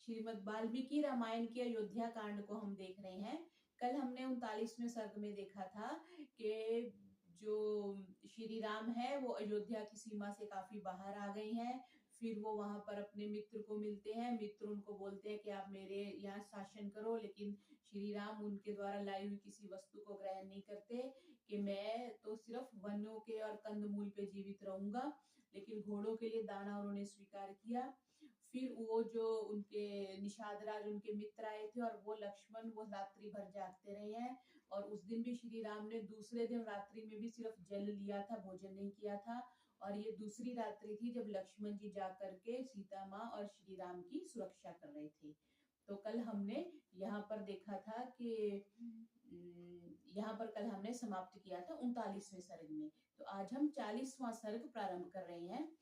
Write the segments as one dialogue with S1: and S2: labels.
S1: श्रीमद् वाल्मीकि रामायण के अयोध्या कांड को हम देख रहे हैं। कल हमने 39वें सर्ग में देखा था कि जो श्री राम है वो अयोध्या की सीमा से काफी बाहर आ गए हैं। फिर वो वहां पर अपने मित्र को मिलते हैं। मित्र उनको बोलते हैं कि आप मेरे यहाँ शासन करो, लेकिन श्री राम उनके द्वारा लाई हुई किसी वस्तु को ग्रहण नहीं करते कि मैं तो सिर्फ वनों के और कंदमूल पे जीवित रहूंगा। लेकिन घोड़ों के लिए दाना उन्होंने स्वीकार किया। फिर वो जो उनके निषाद राज उनके मित्र आए थे और वो लक्ष्मण वो रात्रि भर जागते रहे हैं। और उस दिन भी श्री राम ने दूसरे दिन रात्रि में भी सिर्फ जल लिया था, भोजन नहीं किया था। और ये दूसरी रात्रि थी जब लक्ष्मण जी जा करके सीता माँ और श्री राम की सुरक्षा कर रहे थे। तो कल हमने यहाँ पर देखा था कि यहाँ पर कल हमने समाप्त किया था 39वें सर्ग में। तो आज हम 40वां सर्ग प्रारंभ कर रहे हैं।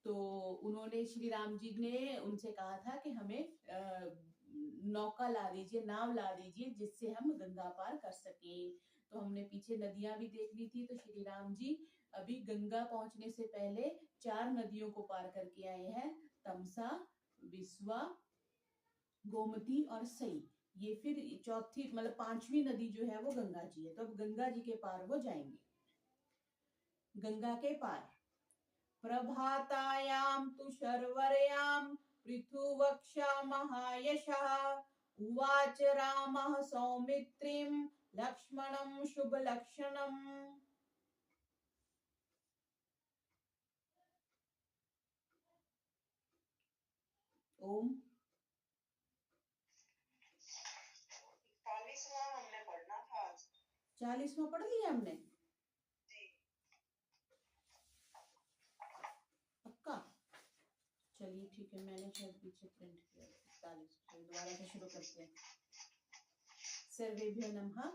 S1: तो उन्होंने श्री राम जी ने उनसे कहा था कि हमें नौका ला दीजिए, नाव ला दीजिए, जिससे हम गंगा पार कर सके। तो हमने पीछे नदियां भी देख ली थी। तो श्री राम जी अभी गंगा पहुंचने से पहले 4 नदियों को पार करके आए हैं, तमसा, विश्वा, गोमती और सई। ये फिर चौथी मतलब 5वीं नदी जो है वो गंगा जी है। तो अब गंगा जी के पार वो जाएंगे। गंगा के पार प्रभातायां तु शर्वर्यां पृथुवक्षा महायशः उवाच रामः सौमित्रीं लक्ष्मणं शुभलक्षणम्। ओम
S2: 41वां हमने पढ़ना था आज।
S1: 40वां पढ़ लिया हमने
S2: जी।
S1: पक्का? चलिए ठीक है, मैंने शायद पीछे प्रिंट किया। 41 दोबारा से शुरू करते हैं। सर्वेभ्यो नमः।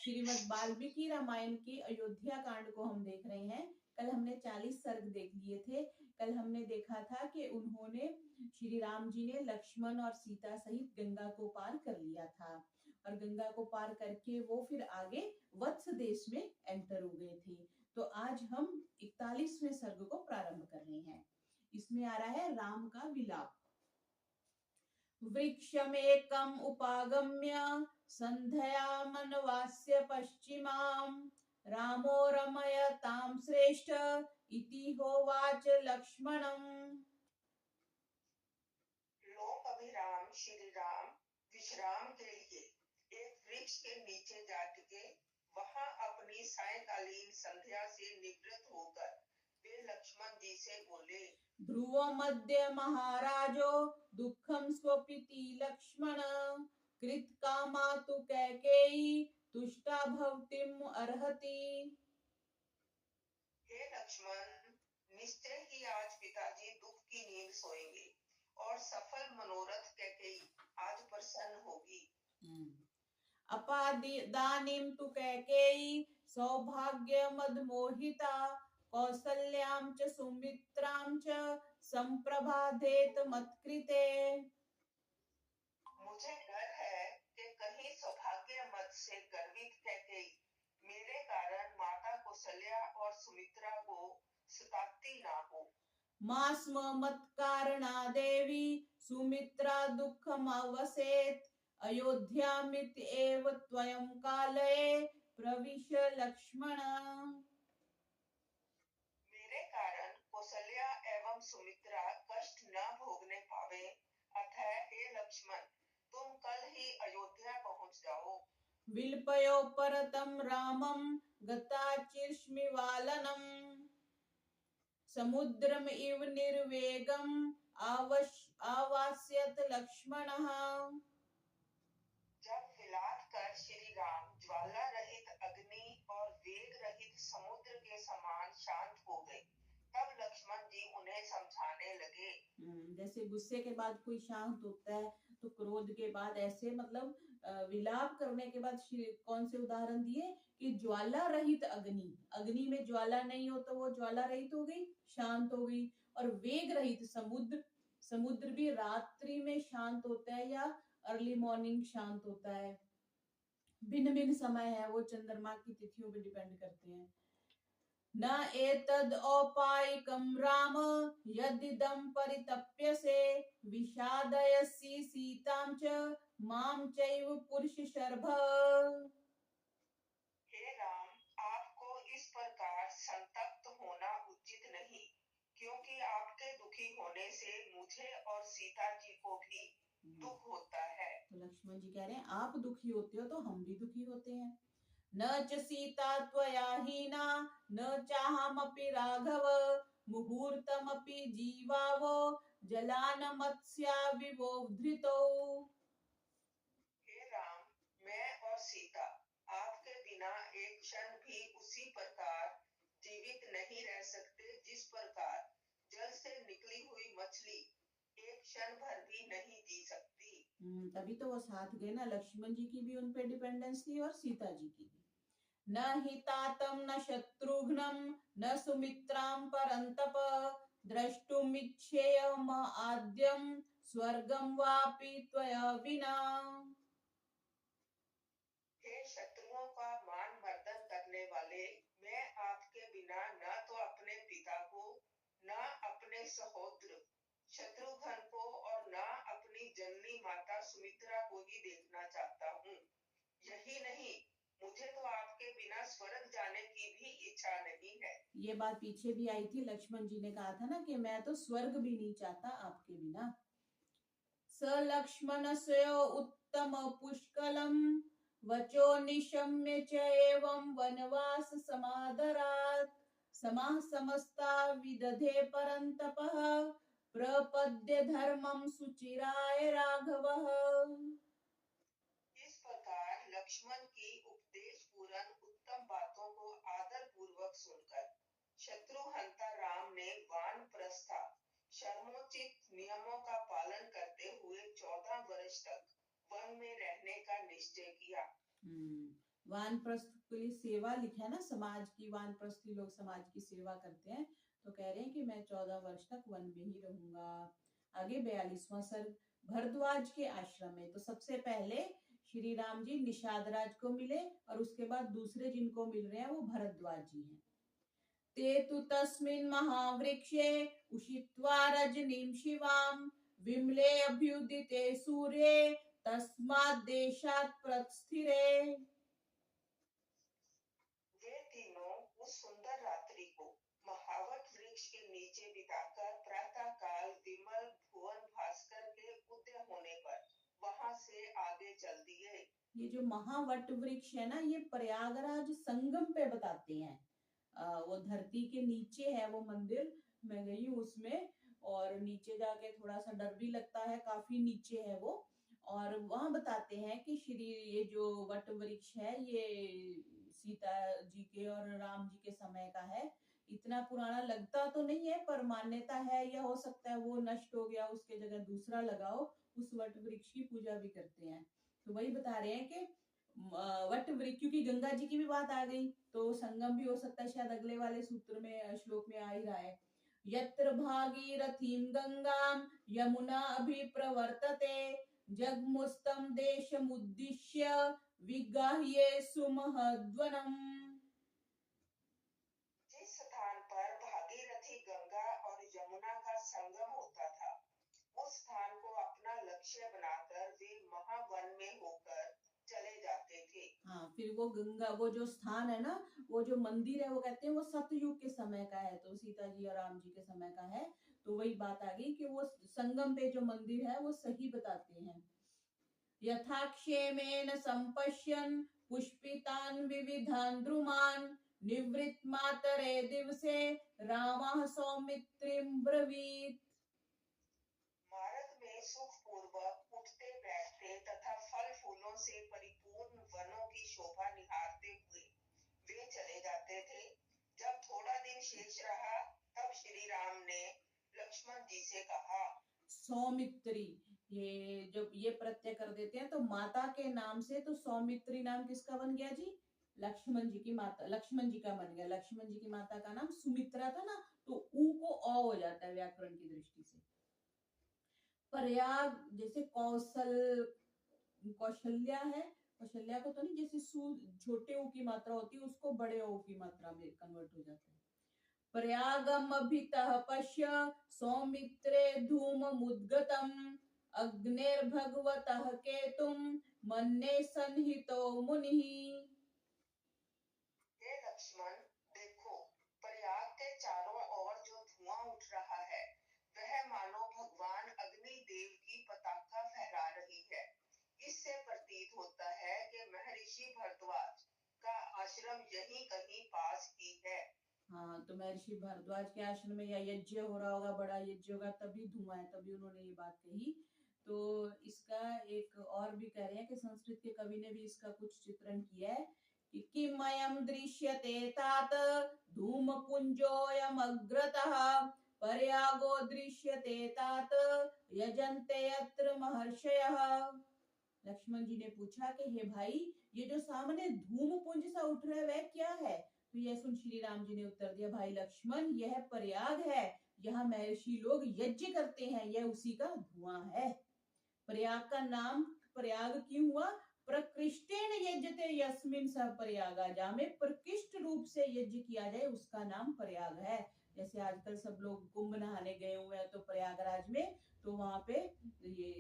S1: श्रीमद् वाल्मीकि रामायण के अयोध्या कांड को हम देख रहे हैं। कल हमने 40 सर्ग देख लिए थे। कल हमने देखा था कि उन्होंने श्री राम जी ने लक्ष्मण और सीता सहित गंगा को पार कर लिया था। और गंगा को पार करके वो फिर आगे वत्स देश में एंटर हो गए थे। तो आज हम 41वें सर्ग को प्रारंभ कर रहे हैं। इसमें आ रहा है राम का विलाप। वृक्षमेकम् उपागम्य संध्या मनवास्य पश्चिमां रामो रमयतां श्रेष्ठ इति होवाच लक्ष्मणम्।
S2: लोक अभिराम श्री राम विश्राम के लिए एक वृक्ष के नीचे जा टिके। वहां अपनी सायंकालीन संध्या से निवृत्त होकर वे लक्ष्मण जी से बोले,
S1: ध्रुव मध्य महाराजो दुखम स्वपिति लक्ष्मण कृतकामा तु कैकेयी तुष्टा भवतिम अर्हति।
S2: हे लक्ष्मण, निश्चय ही आज पिताजी दुख की नींद सोएंगे और सफल मनोरथ कैकेयी आज प्रसन्न होगी।
S1: अपादानीं तु कैकेयी सौभाग्य मदमोहिता कौसल्यां च सुमित्रां च संप्रभादेत मत्कृते।
S2: मुझे डर है कि कहीं सौभाग्य मद से गर्वित कैकेयी मेरे कारण माता कौशल्या और सुमित्रा को सताती ना हो।
S1: मास्म मत्कारणा देवी सुमित्रा दुःखमवसेत् अयोध्यामिति एव त्वयं कालये प्रविश लक्ष्मण।
S2: मेरे कारण कौशल्या एवं सुमित्रा कष्ट न भोगने पावे, अतः हे लक्ष्मण, तुम कल ही अयोध्या पहुंच जाओ।
S1: विल्पयो परतं रामं गताचिर्ष्मिवालनम् समुद्रम इव निर्वेगम आवास्यत लक्ष्मणः।
S2: जब विलाप कर श्री राम ज्वाला रहित अग्नि और वेग रहित समुद्र के समान शांत हो गए, तब लक्ष्मण जी उन्हें समझाने लगे।
S1: जैसे गुस्से के बाद कोई शांत होता है, तो क्रोध के बाद ऐसे मतलब विलाप करने के बाद कौन से उदाहरण दिए कि ज्वाला रहित अग्नि, अग्नि में ज्वाला नहीं हो तो वो ज्वाला रहित हो गई, शांत हो गई। और वेग रहित समुद्र, समुद्र भी रात्रि में शांत होता है या अर्ली मॉर्निंग शांत होता है। भिन्न भिन्न समय है, वो चंद्रमा की तिथियों पे डिपेंड करते हैं। न एतद् औपायिकं राम यदिदं परितप्यसे विषादयसि सीतां च मां चैव पुरुष शर्भ।
S2: हे राम, आपको इस प्रकार संतप्त होना उचित नहीं, क्योंकि आपके दुखी होने से मुझे और सीता जी को भी दुख होता है।
S1: तो लक्ष्मण जी कह रहे हैं आप दुखी होते हो तो हम भी दुखी होते हैं। न च सीता त्वया हीना न चाहमपि राघव मुहूर्तमपि जीवावो जलान मत्स्या विवोधृतौ।
S2: हे राम, मैं और सीता आपके बिना एक क्षण भी उसी प्रकार जीवित नहीं रह सकते जिस प्रकार जल से निकली हुई मछली एक क्षण भर भी नहीं जी सकती।
S1: तभी तो वो साथ गए ना, लक्ष्मण जी की भी उन पे डिपेंडेंस थी और सीता जी की भी। न हि तातम न शत्रुघ्नम न सुमित्राम परंतप द्रष्टुमिच्छेयम आद्यम स्वर्गम वापि त्वया विना।
S2: हे शत्रुओं का मान मर्दन करने वाले, मैं आपके बिना न तो अपने पिता को, न अपने सहोदर शत्रुघ्न को और न अपनी जननी माता सुमित्रा को ही देखना चाहता हूँ। यही नहीं, मुझे तो आपके बिना स्वर्ग जाने की भी इच्छा नहीं है।
S1: ये बात पीछे भी आई थी, लक्ष्मण जी ने कहा था ना कि मैं तो स्वर्ग भी नहीं चाहता आपके बिना। स लक्ष्मण से उत्तम पुष्कलम वचो निशम्य च एवं वनवास समादरात् समाः समस्ता विदधे परन्तपः प्रपद्य धर्मं सुचिराय राघवः।
S2: इस प्रकार लक्ष्मण की उपदेश पूर्ण उत्तम बातों को आदर पूर्वक सुनकर शत्रुहंता राम ने वानप्रस्थ शर्मोचित नियमों का पालन करते हुए 14 वर्ष तक वन में रहने का निश्चय किया।
S1: वानप्रस्थ के लिए सेवा लिखा है ना, समाज की वानप्रस्थी लोग समाज की सेवा करते हैं, तो कह रहे हैं कि मैं 14 वर्ष तक वन में ही रहूंगा। आगे 42वां सर्ग, भरद्वाज के आश्रम में। तो सबसे पहले श्री राम जी निषाद राज को मिले और उसके बाद दूसरे जिनको मिल रहे हैं वो भरद्वाज जी हैं। ते तु तस्मिन् महावृक्षे उषित्वा रजनीं शिवां विमले अभ्युदिते सूर्ये तस्मात् देशात् प्रस्थिरे।
S2: वे तीनों उस सुंदर रात्रि को महावट वृक्ष के नीचे बिताकर प्रातः काल विमल भुवन भास्कर के उदय होने पर वहां से आगे चल दिए।
S1: ये जो महावट वृक्ष है ना, ये प्रयागराज संगम पे बताते हैं। वो धरती के नीचे है वो मंदिर, मैं गई हूँ उसमें, और नीचे जाके थोड़ा सा डर भी लगता है, काफी नीचे है वो। और वहां बताते हैं कि श्री ये जो वट वृक्ष है ये सीता जी के और राम जी के समय का है। इतना पुराना लगता तो नहीं है पर मान्यता है, या हो सकता है वो नष्ट हो गया उसके जगह दूसरा लगाओ, उस वट वृक्ष की पूजा भी करते हैं। तो वही बता रहे हैं कि वट वृक्ष, क्योंकि गंगा जी की भी बात आ गई तो संगम भी हो सकता है, शायद अगले वाले सूत्र में श्लोक में आ ही रहा है। यत्र भागीरथीं गंगाम यमुना अभिप्रवर्तते जगमुस्तम देशमुद्दिश्य विगाह्ये सुमहद्वनम्।
S2: जिस स्थान पर भागीरथी गंगा और यमुना का संगम होता था, उस स्थान को अपना लक्ष्य बनाकर वे महावन में होकर चले जाते थे।
S1: हाँ, फिर वो गंगा, वो जो स्थान है ना, वो जो मंदिर है वो कहते हैं वो सतयुग के समय का है, तो सीता जी और राम जी के समय का है। तो वही बात आ गई कि वो संगम पे जो मंदिर है वो सही बताते हैं। यथा क्षेमेन संपश्यन् पुष्पितान् विविधान् द्रुमान् निवृत्त मातरे दिवसे रामः सौमित्रिं ब्रवीत्।
S2: मार्ग में सुख पूर्वक उठते बैठते तथा फल फूलों से परिपूर्ण वनों की शोभा निहारते हुए वे चले जाते थे। जब थोड़ा दिन शेष रहा, तब श्री राम ने लक्ष्मण जी से कहा,
S1: सौमित्री, ये जब ये प्रत्यय कर देते हैं तो माता के नाम से, तो सौमित्री नाम किसका बन गया जी? लक्ष्मण जी की माता, लक्ष्मण जी का बन गया। लक्ष्मण जी की माता का नाम सुमित्रा था ना, तो ऊ को अ हो जाता है व्याकरण की दृष्टि से। प्रयाग जैसे कौशल्या है, कौशल्या को तो नहीं, जैसे छोटे ऊ की मात्रा होती है उसको बड़े ओ की मात्रा में कन्वर्ट हो जाता है। प्रयागम अभितः पश्य सौमित्रे धूम मुद्गतम अग्निर्भगवतः केतुम मन्ये सन्निहितो मुनिः।
S2: हे लक्ष्मण, देखो, प्रयाग के चारों ओर जो धुआं उठ रहा है वह मानो भगवान अग्नि देव की पताका फहरा रही है। इससे प्रतीत होता है कि महर्षि भरद्वाज का आश्रम यहीं कहीं पास ही है।
S1: हाँ, तो महर्षि भारद्वाज के आश्रम में या यज्ञ हो रहा होगा, बड़ा यज्ञ होगा, तभी धुआं है, तभी उन्होंने ये बात कही। तो इसका एक और भी कह रहे हैं कि संस्कृत के कवि ने भी इसका कुछ चित्रण किया है कि किमयं दृश्यते तात धूम पुंजोयम अग्रतः पर्यागो दृश्यते तात यजन्ते यत्र महर्षयः। लक्ष्मण जी ने पूछा कि हे भाई, ये जो सामने धूम पुंज सा उठ रहा है वह क्या है? तो यह सुन श्री राम जी ने उत्तर दिया, भाई लक्ष्मण, यह प्रयाग है, यहाँ महर्षि लोग यज्ञ करते हैं, यह उसी का धुआं है। प्रयाग का नाम प्रयाग क्यों हुआ? प्रकृष्टेन यज्ञते यस्मिन् सह प्रयागा, जहाँ में प्रकृष्ट रूप से यज्ञ किया जाए उसका नाम प्रयाग है। जैसे आजकल सब लोग कुंभ नहाने गए हुए हैं तो प्रयागराज में, तो वहां पे ये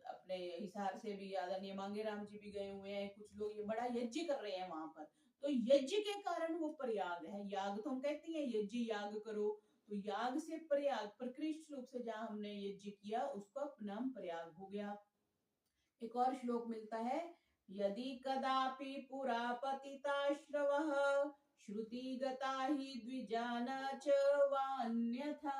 S1: अपने हिसार से भी आदरणीय मांगे राम जी भी गए हुए हैं, कुछ लोग ये बड़ा यज्ञ कर रहे हैं वहां पर, तो यज्ञ के कारण वो प्रयाग है। याग तो हम कहते हैं यज्ञ याग करो, तो याग से प्रयाग, प्रकृष्ट रूप से जहां हमने यज्ञ किया उसका नाम प्रयाग हो गया। एक और श्लोक मिलता है, यदि कदापि पुरा पतिताश्रवः श्रुतिगता हि द्विजान च वान्यथा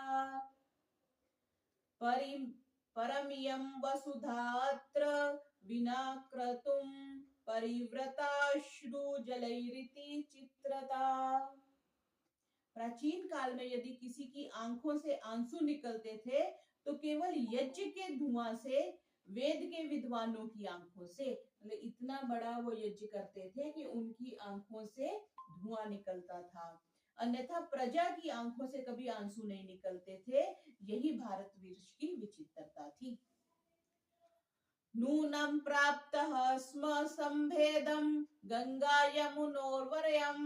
S1: परमियं वसुधात्र विना क्रतुं परिव्रताश्रुजलैरिति चित्रता। प्राचीन काल में यदि किसी की आंखों से आंसू निकलते थे तो केवल यज्ञ के धुआं से, वेद के विद्वानों की आंखों से, मतलब इतना बड़ा वो यज्ञ करते थे कि उनकी आंखों से धुआं निकलता था, अन्यथा प्रजा की आंखों से कभी आंसू नहीं निकलते थे। यही भारतवर्ष की विचित्रता थी। नूनं प्राप्तः स्म संभेदं गंगा यमुनोर्वरयं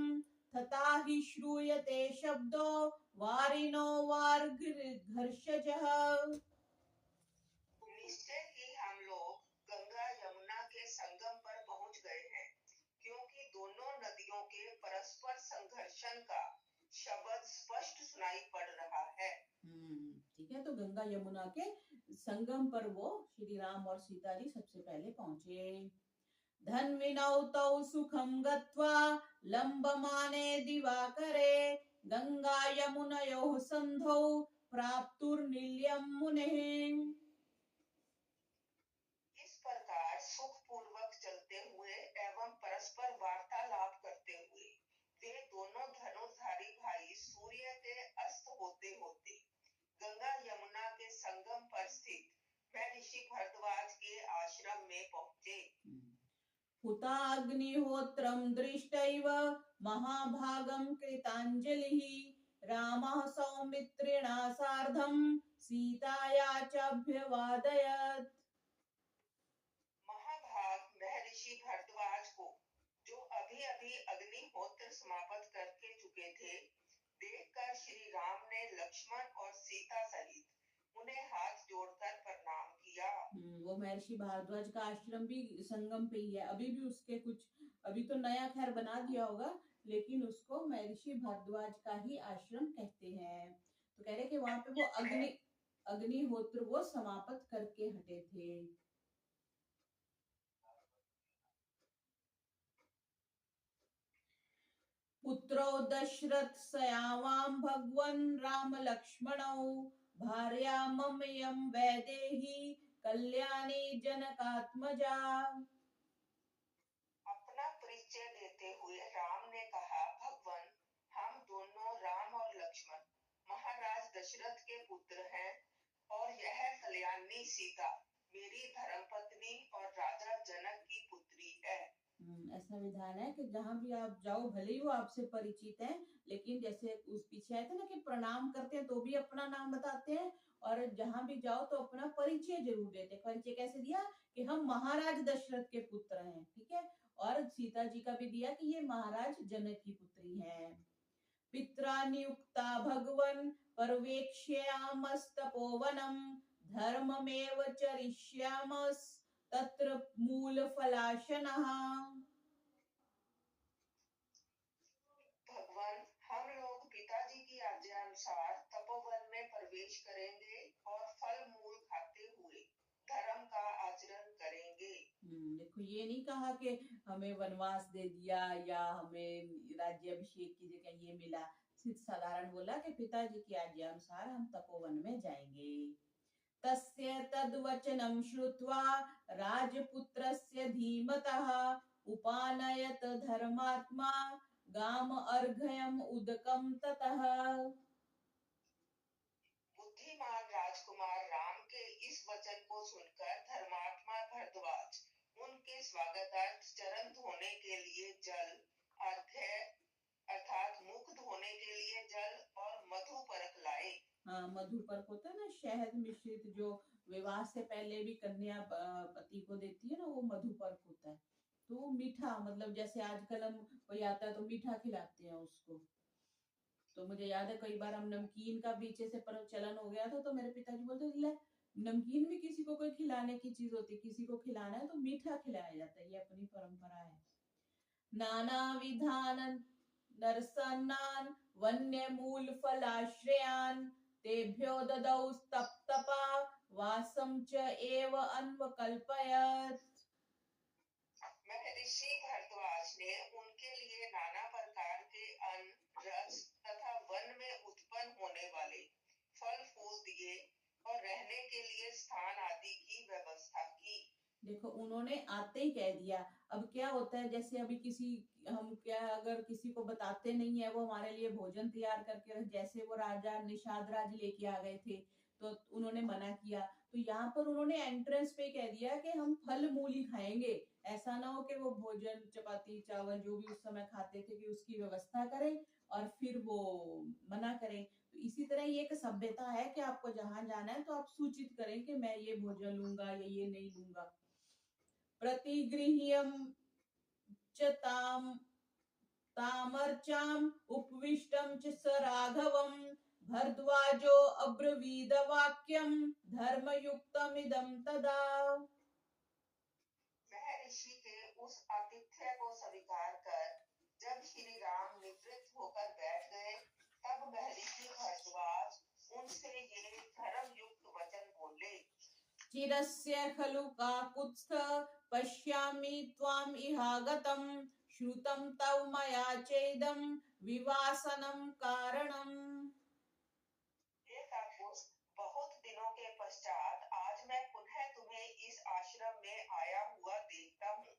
S1: तथा हि श्रूयते शब्दो वारिणो वार्घर्षजः।
S2: निश्चय ही हम लोग गंगा यमुना के संगम पर पहुंच गए हैं, क्योंकि दोनों नदियों के परस्पर संघर्षण का शब्द स्पष्ट सुनाई पड़ रहा है।
S1: ठीक है, तो गंगा यमुना के संगम पर वो श्री राम और सीता जी सबसे पहले पहुंचे। धन्विनौ तौ सुखं गत्वा लंबमाने दिवाकरे गंगा यमुनयोः सन्धौ प्राप्तुर्निल्यं मुनेः।
S2: इस प्रकार सुख पूर्वक चलते हुए एवं परस्पर वार्तालाप करते हुए वे दोनों धनुर्धारी भाई सूर्य के अस्त होते होते गंगा यमुना के संगम पर स्थित महर्षि भरद्वाज के आश्रम में पहुंचे।
S1: हुताग्निहोत्रं दृष्ट्वैव महाभागं कृताञ्जलिः रामः सौमित्रिणा सार्धं सीताया चाभ्यवादयत्।
S2: महाभाग महर्षि भरद्वाज को, जो अभी अभी अग्निहोत्र समाप्त करके चुके थे, देखकर श्री राम ने लक्ष्मण और सीता सहित उन्हें हाथ जोड़कर प्रणाम किया।
S1: वो महर्षि भारद्वाज का आश्रम भी संगम पे ही है, अभी भी उसके कुछ, अभी तो नया खैर बना दिया होगा, लेकिन उसको महर्षि भारद्वाज का ही आश्रम कहते हैं। तो कह रहे कि वहां पे वो अग्निहोत्र वो समाप्त करके हटे थे। पुत्रो दशरथ सयावां भगवन् राम लक्ष्मणौ भार्या ममयं वैदेही कल्याणी जनकात्मजा।
S2: अपना परिचय देते हुए राम ने कहा, भगवान, हम दोनों राम और लक्ष्मण महाराज दशरथ के पुत्र हैं, और यह कल्याणी सीता मेरी धर्मपत्नी और राजा जनक की पुत्री है।
S1: ऐसा विधान है कि जहां भी आप जाओ, भले ही वो आपसे परिचित हैं, लेकिन जैसे उस पीछे आए थे ना कि प्रणाम करते हैं तो भी अपना नाम बताते हैं, और जहां भी जाओ तो अपना परिचय जरूर देते हैं। परिचय कैसे दिया कि हम महाराज दशरथ के पुत्र हैं, ठीक है, और सीता जी का भी दिया कि ये महाराज जनक की पुत्री हैं। पित्रा नियुक्ता भगवन् पर्यवेक्ष्यामस्तपोवनं धर्ममेव चरिष्यामस् तत्र मूलफलाशनः।
S2: भगवान, हम लोग पिताजी की आज्ञा अनुसार तपोवन में प्रवेश करेंगे और फल मूल खाते हुए धर्म का आचरण करेंगे।
S1: देखो ये नहीं कहा कि हमें वनवास दे दिया या हमें राज्याभिषेक की जगह ये मिला, सिर्फ साधारण बोला कि पिताजी की आज्ञा अनुसार हम तपोवन में जाएंगे। तस्य तद्वचनं श्रुत्वा राजपुत्रस्य धीमतः उपानयत धर्मात्मा गाम अर्घयम् उदकं ततः।
S2: बुद्धिमान राजकुमार राम के इस वचन को सुनकर धर्मात्मा भरद्वाज उनके स्वागतार्थ चरण धोने के लिए जल, अर्घ्य अर्थात मुख धोने के लिए जल और मधु परक लाए।
S1: हाँ, मधु पर्क होता है ना, शहद मिश्रित जो विवाह से पहले भी कन्या पति को देती है ना, वो मधु पर्क होता है। तो वो मीठा, मतलब जैसे आजकल हम कोई आता है तो मीठा खिलाते हैं उसको। तो मुझे याद है कई बार हम नमकीन का पीछे से प्रचलन हो गया था, तो मेरे पिताजी बोलते ले नमकीन भी किसी को कोई खिलाने की चीज होती है, किसी को खिलाना है तो मीठा खिलाया जाता है, ये अपनी परंपरा है। नाना विधान नरसन्नान वन्य मूल फलाश्रयान तेभ्यो ददौ तप्तपा वासं च एव अन्वकल्पयत्।
S2: महर्षि भरद्वाज ने उनके लिए नाना प्रकार के अन्न, रस तथा वन में उत्पन्न होने वाले फल फूल दिए और रहने के लिए स्थान आदि की व्यवस्था की।
S1: देखो उन्होंने आते ही कह दिया। अब क्या होता है, जैसे अभी किसी हम क्या अगर किसी को बताते नहीं है, वो हमारे लिए भोजन तैयार करके, जैसे वो राजा निषाद राज लेके आ गए थे तो उन्होंने मना किया, तो यहाँ पर उन्होंने एंट्रेंस पे कह दिया कि हम फल मूल ही खाएंगे। ऐसा ना हो कि वो भोजन चपाती चावल जो भी उस समय खाते थे कि उसकी व्यवस्था करें और फिर वो मना करें। तो इसी तरह ये एक सभ्यता है कि आपको जहां जाना है तो आप सूचित करें कि मैं ये भोजन लूंगा या ये नहीं लूंगा। प्रतिगृह्यं च तामर्चाम् उपविष्टं च स राघवं भरद्वाजो अब्रवीद वाक्यं धर्मयुक्तमिदं तदा।
S2: महर्षि के उस आतिथ्य को स्वीकार कर जब श्री राम निवृत्त होकर बैठ गए, तब महर्षि भरद्वाज उनसे ये धर्म युक्त वचन बोले।
S1: चिरस्य खलु काकुत्स्थ पश्यामि त्वाम् इहागतं श्रुतं तव मया चेदं विवासनं कारणम्।
S2: हे काकुत्स्थ, बहुत दिनों के पश्चात आज मैं पुनः तुम्हें इस आश्रम में आया हुआ देखता हूँ।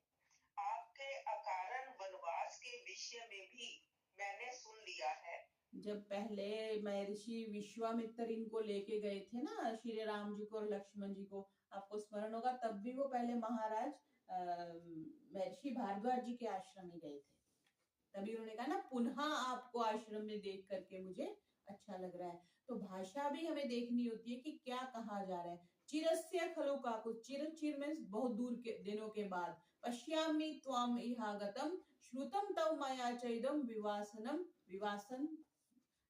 S2: आपके अकारण वनवास के विषय में भी मैंने सुन लिया है।
S1: जब पहले महर्षि विश्वामित्र इनको लेके गए थे ना, श्री राम जी को और लक्ष्मण जी को, आपको स्मरण होगा, तब भी वो पहले महाराज महर्षि भारद्वाज जी के आश्रम में गए थे। तभी उन्होंने कहा ना, पुनः आपको आश्रम में देख करके मुझे अच्छा लग रहा है। तो भाषा भी हमें देखनी होती है कि क्या कहा जा रहा है। चिरस्य खलु काकु, चिर चिर में बहुत दूर के दिनों के बाद, पश्यामि त्वाम इहागतम श्रुतम तव मया चैदम विवासनम, विवासन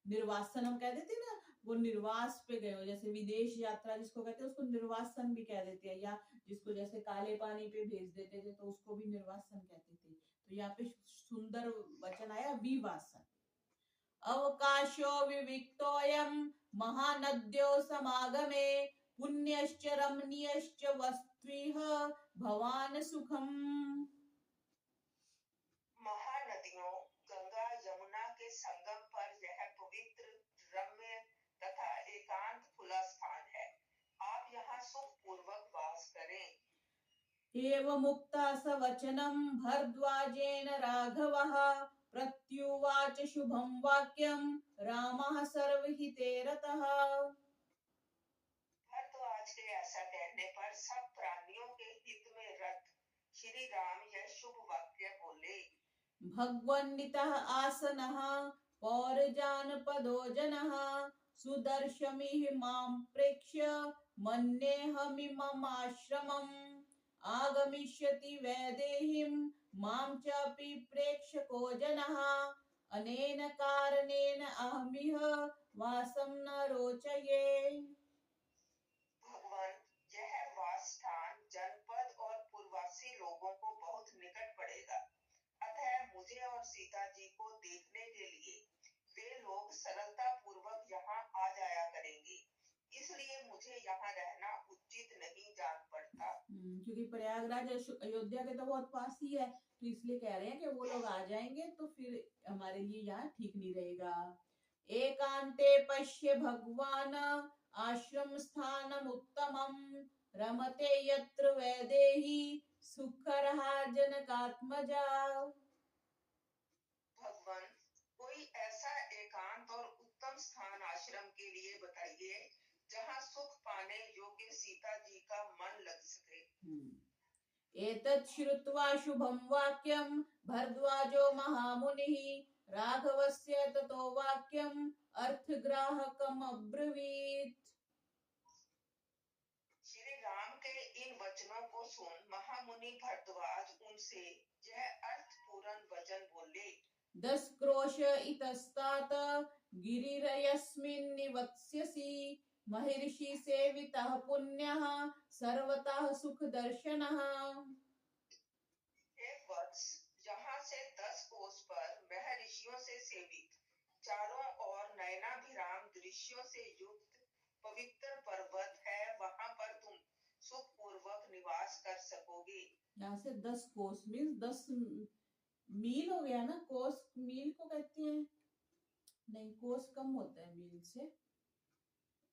S1: निर्वासनम कह देते ना, वो निर्वास पे गए हो, जैसे विदेश यात्रा जिसको कहते हैं उसको निर्वासन भी कह देते हैं, या जिसको जैसे काले पानी पे भेज देते थे तो उसको भी निर्वासन कहते थे। तो यहाँ पे सुंदर वचन आया विवासन। अवकाशो विविक्तोयम महानद्यो समागमे पुण्यश्च रमणीयश्च वस्त्विह भवान सुखम।
S2: महानदियों गंगा यमुना के संगम पर यह पवित्र, रम्य तथा एकांत खुला स्थान है। आप यहाँ सुख पूर्वक वास करें।
S1: एवमुक्ता स वचनं भरद्वाजेन राघवः प्रत्युवाच शुभं वाक्यं रामः सर्वहिते रतः।
S2: भरद्वाज के ऐसा कहने पर सब प्राणियों के हित में रत श्री राम यह शुभ वाक्य बोले।
S1: भगवन्नितः आसनः पौरजानपदो जनः सुदर्शमिह मां प्रेक्ष्य मन्येऽहमिममाश्रमम् आगमिष्यति वैदेहीं मां चापि प्रेक्ष्य को जनः अनेन कारणेन अहमिह वासं न रोचये।
S2: भगवान, यह वास स्थान जनपद और पूर्ववासी लोगों को बहुत निकट पड़ेगा, अतः मुझे और सीता जी को देखने के लिए वे लोग सरलता पूर्वक यहाँ आ जाया करेंगे, इसलिए मुझे यहाँ रहना उचित नहीं जान पड़ता।
S1: क्योंकि प्रयागराज अयोध्या के तो बहुत पास ही है, तो इसलिए कह रहे हैं कि वो लोग आ जाएंगे तो फिर हमारे लिए यहाँ ठीक नहीं रहेगा। एकांते पश्य भगवान आश्रम स्थानम उत्तमम रमते यत्र वैदेही सुखरहा जनकात्मजा।
S2: भगवान, कोई ऐसा एकांत और उत्तम स्थान आश्रम के लिए बताइए जहाँ सुख पाने योग्य सीता जी का मन लग सके।
S1: एतत् श्रुत्वा शुभं वाक्यं भरद्वाजो महामुनिः राघवस्य ततो वाक्यम् अर्थग्राहकम् अब्रवीत्।
S2: श्री राम के इन वचनों को सुन महामुनि भरद्वाज उनसे यह अर्थपूर्ण वचन बोले।
S1: 10 क्रोश इतस्तात गिरिरयस्मिन् निवत्स्यसि महर्षि सेवितः पुण्यः सर्वतः सुख दर्शनः।
S2: एक वत्स, यहाँ से 10 कोस पर महर्षियों से सेवित चारों ओर नयनाभिराम दृश्यों से युक्त पवित्र पर्वत है, वहां पर तुम सुखपूर्वक निवास कर सकोगे।
S1: यहाँ से 10 कोस मीन्स 10 मील हो गया ना, कोस मील को कहते हैं, नहीं कोस कम होता है मील से।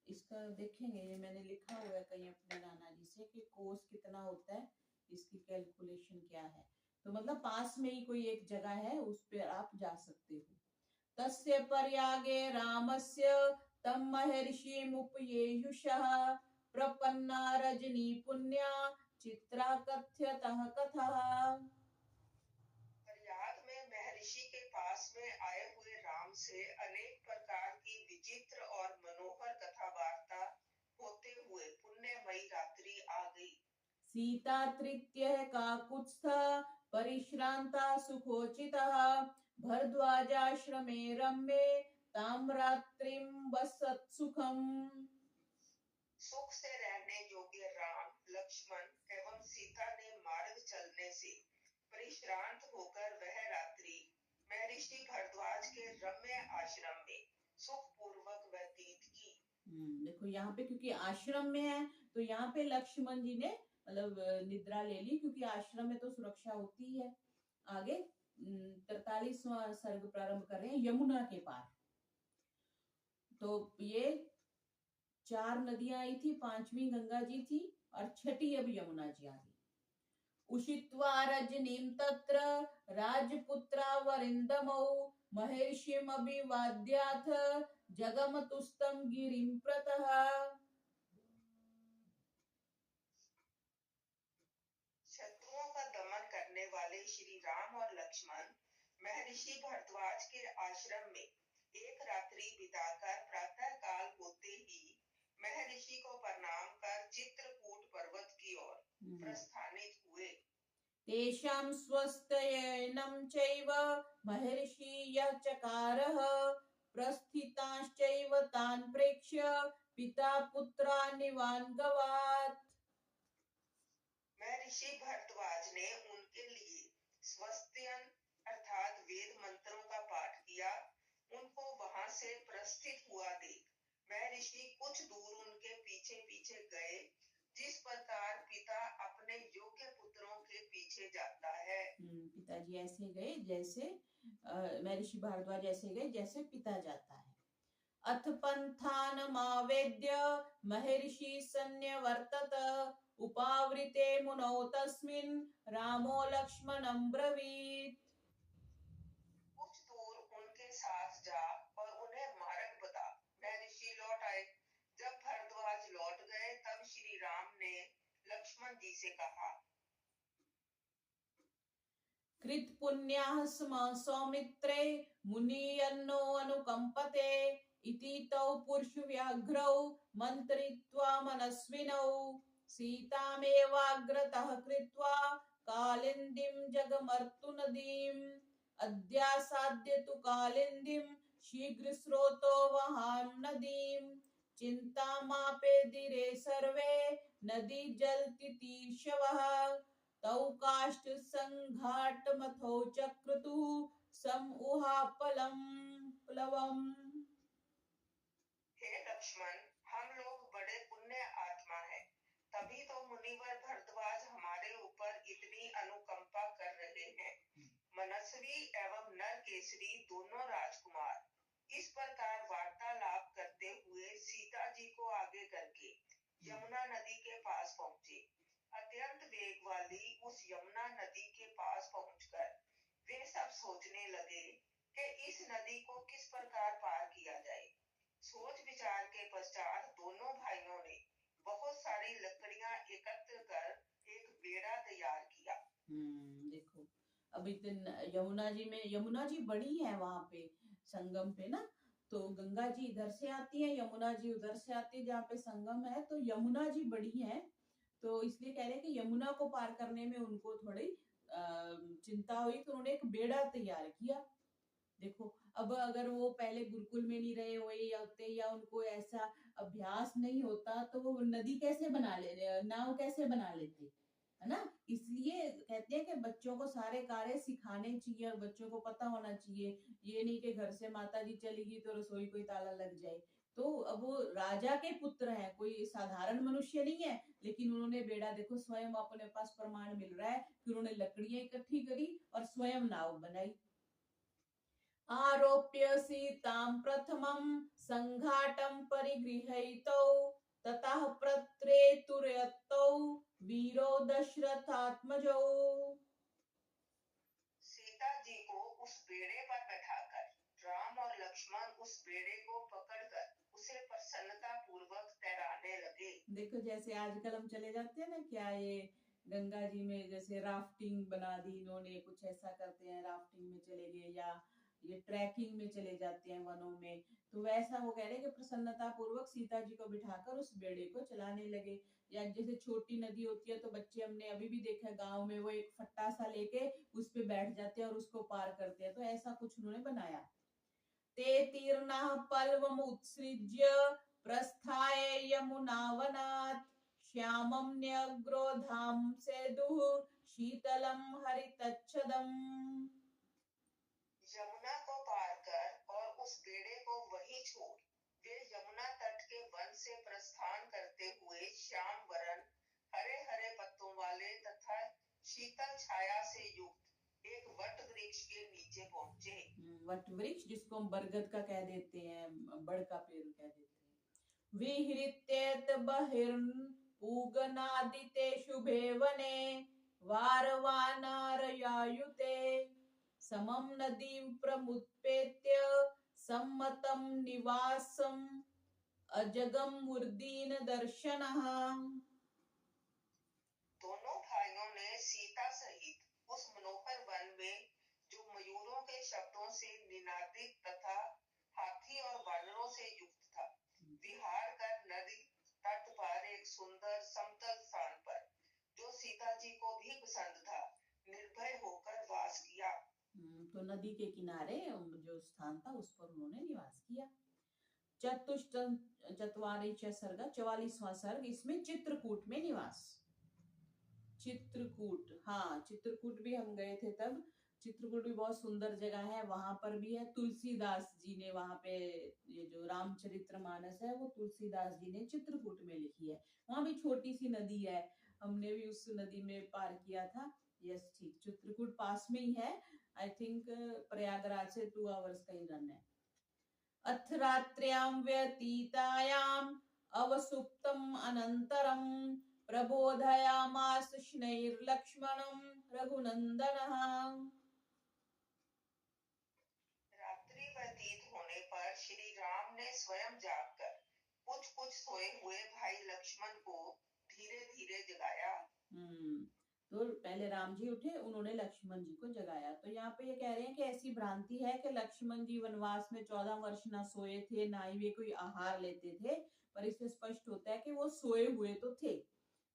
S1: इसका देखेंगे, ये मैंने लिखा हुआ है कहीं अपने नाना जी से कि कोस कितना होता है, इसकी कैलकुलेशन क्या है। तो मतलब पास में ही कोई एक जगह है, उस पर आप जा सकते हो। तस्य पर्यागे रामस्य तम महर्षिमुपयेयुषः प्रपन्ना रजनी पुण्या चित्रा कथ्यतः कथः।
S2: प्रयाग में महर्षि के पास में आए हुए राम से अनेक प्रकार की विचित्र और मनोहर कथा वार्ता होते हुए पुण्यमयी रात्रि आ गई।
S1: सीता तृतीय काकुत्स्थ परिश्रांता सुखोचितः भरद्वाजाश्रमे रम्ये ताम रात्रिं वसत् सुखम्।
S2: सुख से रहने योग्य राम, लक्ष्मण एवं सीता ने मार्ग चलने से परिश्रांत होकर वह रात्रि महर्षि भरद्वाज के रम्य आश्रम में सुखपूर्वक व्यतीत की।
S1: देखो यहाँ पे क्योंकि आश्रम में है तो यहाँ पे लक्ष्मण जी ने मतलब निद्रा ले ली, क्योंकि आश्रम में तो सुरक्षा होती ही है। आगे 43वां सर्ग प्रारंभ कर रहे हैं यमुना के पार। तो ये 4 नदियां आई थी, 5वीं गंगा जी थी और 6ठी अब यमुना जी आ गई। उषित्वा रजनीं तत्र राजपुत्रा वरिंदमौ महर्षिमभिवाद्याथ जगमतुस्तं गिरिं प्रतः।
S2: शत्रुओं का दमन करने वाले श्री राम और लक्ष्मण महर्षि भरद्वाज के आश्रम में एक रात्रि बिताकर प्रातः काल होते ही महर्षि को प्रणाम कर चित्रकूट पर्वत की ओर प्रस्थानित हुए।
S1: तेषां स्वस्तयनं चैव महर्षि यः चकारः प्रस्थितांश्चैव तान् प्रेक्ष्य पिता पुत्रानिवान्गवात्।
S2: महर्षि भरद्वाज ने उनके लिए स्वस्त्यन अर्थात वेद मंत्रों का पाठ किया। उनको वहां से प्रस्थित हुआ देख महर्षि कुछ दूर उनके पीछे पीछे गए, जिस प्रकार पिता अपने योग्य पुत्रों के पीछे जाता है।
S1: पिताजी ऐसे गए जैसे महर्षि भारद्वाज ऐसे गए जैसे पिता जाता है। अथ पंथानमावेद्य महर्षि सन्न्यवर्तत उपावृते मुनौ तस्मिन् रामो लक्ष्मणं ब्रवीत्।
S2: कुछ दूर उनके साथ जा और उन्हें मार्ग बता महर्षि लौट आए। जब भरद्वाज लौट गए तब श्री राम ने लक्ष्मण जी से कहा,
S1: कृत पुण्याः सौमित्रे मुनियन्नो अनुकंपते इति तौ पुरुष व्याघ्रौ मंत्रित्वा मनस्विनौ सीतामेवाग्रतः कृत्वा कालिंदीं जगमर्तु नदीम्। अद्यासाद्य तु कालिंदीम शीघ्र स्रोतो वहां नदीम चिंतामापेदिरे सर्वे नदी जलति तीर्षवः तौ काष्ठ संघाट मथौ चक्रतु सम उहापलम प्लवम।
S2: हे लक्ष्मण, हम लोग बड़े पुण्य आत्मा हैं, तभी तो मुनिवर भरद्वाज हमारे ऊपर इतनी अनुकंपा कर रहे हैं। मनस्वी एवं नर केसरी दोनों राजकुमार इस प्रकार वार्तालाप करते हुए सीता जी को आगे करके यमुना नदी के पास पहुंचे। अत्यंत वेग वाली उस यमुना नदी के पास पहुंचकर वे सब सोचने लगे कि इस नदी को किस प्रकार पार किया जाए। सोच विचार के पश्चात दोनों भाइयों ने बहुत सारी लकड़ियां एकत्र कर एक बेड़ा तैयार किया।
S1: देखो अब इतने यमुना जी बड़ी है वहां पे संगम पे ना, तो गंगा जी इधर से आती है, यमुना जी उधर से आती है, जहाँ पे संगम है तो यमुना जी बड़ी है, तो इसलिए कह रहे हैं कि यमुना को पार करने में उनको थोड़ी चिंता हुई, तो उन्होंने एक बेड़ा तैयार किया। देखो अब अगर वो पहले गुरुकुल में नहीं रहे हुए या उनको ऐसा अभ्यास नहीं होता तो वो नदी कैसे बना ले, नाव कैसे बना लेते, है ना। इसलिए कहते हैं कि बच्चों को सारे कार्य सिखाने चाहिए और बच्चों को पता होना चाहिए, ये नहीं कि घर से माता जी चलेगी तो रसोई कोई ताला लग जाए। तो अब वो राजा के पुत्र हैं, कोई साधारण मनुष्य नहीं है, लेकिन उन्होंने बेड़ा, देखो स्वयं अपने पास प्रमाण मिल रहा है कि उन्होंने लकड़ियां इकट्ठी करी और स्वयं नाव बनाई। आरोप्य सीतां प्रथमं संघाटं परिगृहीतौ ततः प्रत्रेतुर्यतौ वीरो दशरथात्मजौ।
S2: सीता जी को उस बेड़े पर बैठाकर राम और लक्ष्मण उस बेड़े को पकड़कर उसे प्रसन्नता पूर्वक तैराने लगे।
S1: देखो जैसे आजकल हम चले जाते हैं ना, क्या ये गंगा जी में जैसे राफ्टिंग बना दी इन्होंने, कुछ ऐसा करते हैं, राफ्टिंग में चले गए या ये ट्रैकिंग में चले जाते हैं वनों में, तो वैसा वो कह रहे हैं कि प्रसन्नता पूर्वक सीता जी को बिठाकर उस बेड़े को चलाने लगे। या जैसे छोटी नदी होती है तो बच्चे, हमने अभी भी देखा है गांव में, वो एक फट्टा सा लेके उस पे बैठ जाते हैं और उसको पार करते हैं, तो ऐसा कुछ उन्होंने बनाया। ते तीर्णः पल्वमुत्सृज्य प्रस्थाय यमुनावनात् श्यामं न्यग्रोधाम सेदुः शीतलं हरितच्छदम्।
S2: यमुना को पार कर और उस बेड़े को वहीं छोड़ वे यमुना तट के वन से प्रस्थान करते हुए श्याम वरण हरे हरे पत्तों वाले तथा शीतल छाया से युक्त एक वट वृक्ष के नीचे पहुंचे।
S1: वट वृक्ष जिसको हम बरगद का कह देते हैं, बड़ का पेड़ कह देते हैं। विहृत्येत बहिर्न पूगनादिते शुभे वने वारवानारयायुते समम नदीं प्रमुत्पेत्य सम्मतं निवासम अजगम मुर्दीन दर्शनः।
S2: दोनों भाइयों ने सीता सहित उस मनोहर वन में जो मयूरों के शब्दों से निनादित तथा हाथी और वानरों से युक्त था, विहार कर नदी तट पर एक सुंदर समतल स्थान पर, जो सीता जी को भी पसंद था, निर्भय होकर वास किया।
S1: तो नदी के किनारे जो स्थान था उस पर उन्होंने निवास किया। चतुष्टवारी सर्ग 44वां सर्ग, इसमें चित्रकूट में निवास। चित्रकूट, हाँ चित्रकूट भी हम गए थे तब। चित्रकूट भी बहुत सुंदर जगह है, वहां पर भी है तुलसीदास जी ने, वहां पे ये जो रामचरितमानस है वो तुलसीदास जी ने चित्रकूट में लिखी है। वहां भी छोटी सी नदी है, हमने भी उस नदी में पार किया था। यस ठीक, चित्रकूट पास में ही है, आई थिंक प्रयागराज से 2 आवर्स का ही रन है। अथ रात्र्यां व्यतीतायाम अवसुप्तम अनंतरम प्रबोधयामास शनैर्लक्ष्मणं रघुनंदनः।
S2: रात्रि व्यतीत होने पर श्री राम ने स्वयं जागकर कुछ सोए हुए भाई लक्ष्मण को धीरे धीरे जगाया।
S1: तो पहले राम जी उठे, उन्होंने लक्ष्मण जी को जगाया। तो यहाँ पे ये कह रहे हैं कि ऐसी भ्रांति है कि लक्ष्मण जी वनवास में 14 वर्ष ना सोए थे, ना ही वे कोई आहार लेते थे, पर इससे स्पष्ट होता है कि वो सोए हुए तो थे।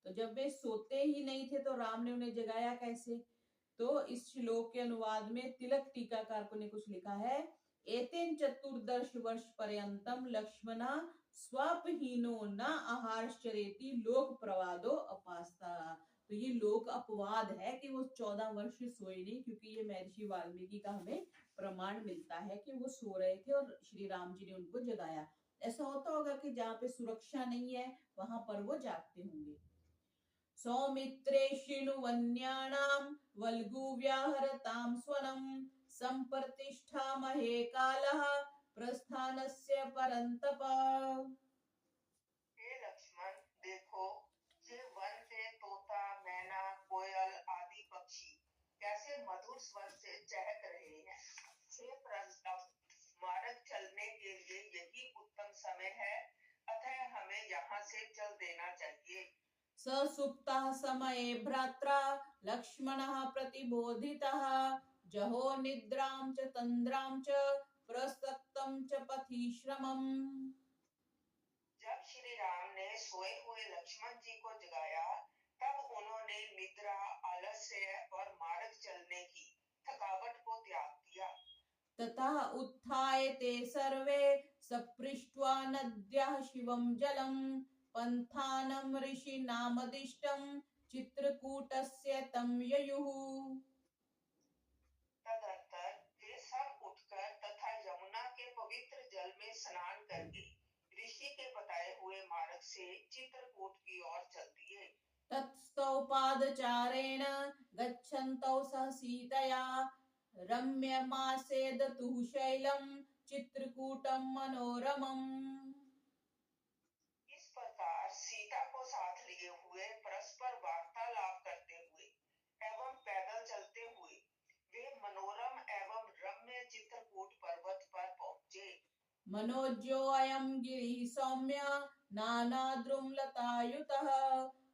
S1: तो जब वे सोते ही नहीं थे तो राम ने उन्हें जगाया कैसे? तो इस श्लोक के अनुवाद में तिलक टीकाकार ने कुछ लिखा है, एतेन चतुर्दश वर्ष पर्यंतम लक्ष्मणा स्वापहीनो न आहारश्चरेति लोक प्रवादो अपास्ता। तो ये लोक अपवाद है कि वो 14 वर्ष सोए नहीं, क्योंकि ये महर्षि वाल्मीकि का हमें प्रमाण मिलता है कि वो सो रहे थे और श्री राम जी ने उनको जगाया। ऐसा होता होगा कि जहाँ पे सुरक्षा नहीं है वहां पर वो जागते होंगे। सौमित्रे शिणुवन्यानां वल्गुव्याहरतां स्वनं संप्रतिष्ठामहे कालः प्रस्थानस्य परन्तप।
S2: हे लक्ष्मण, देखो ये वन के तोता, मैना, कोयल आदि पक्षी कैसे मधुर स्वर से चहक रहे हैं। हे परंतप, मार्ग चलने के लिए यही उत्तम समय है, अतः हमें यहाँ से चल देना चाहिए।
S1: ससुप्तः समये भ्रात्रा लक्ष्मणः प्रतिबोधितः जहो निद्रां च तन्द्रां च प्रसक्तं च पथि श्रमम्।
S2: जब श्री राम ने सोए हुए लक्ष्मण जी को जगाया, तब उन्होंने निद्रा, आलस्य और मार्ग चलने की थकावट को त्याग दिया।
S1: ततः उत्थाय ते सर्वे सपृष्ट्वा नद्याः शिवं जलं पन्थानं ऋषिनामदिष्टं चित्रकूटस्य तं ययुः।
S2: तदंतर वे सब उठकर तथा यमुना के पवित्र जल में स्नान करके ऋषि के बताए हुए मार्ग से चित्रकूट की ओर चल दिए।
S1: तत्स्थौ पादचारेण गच्छन्तौ सह सीतया रम्यमासेदतुः शैलं चित्रकूटं मनोरमम्।
S2: इस प्रकार सीता को साथ लिए हुए परस्पर वार्तालाप करते हुए एवं पैदल चलते हुए वे मनोरम एवं रम्य चित्रकूट पर्वत पर पहुंचे।
S1: मनोज्योऽयं गिरिः सौम्य नानाद्रुमलतायुतः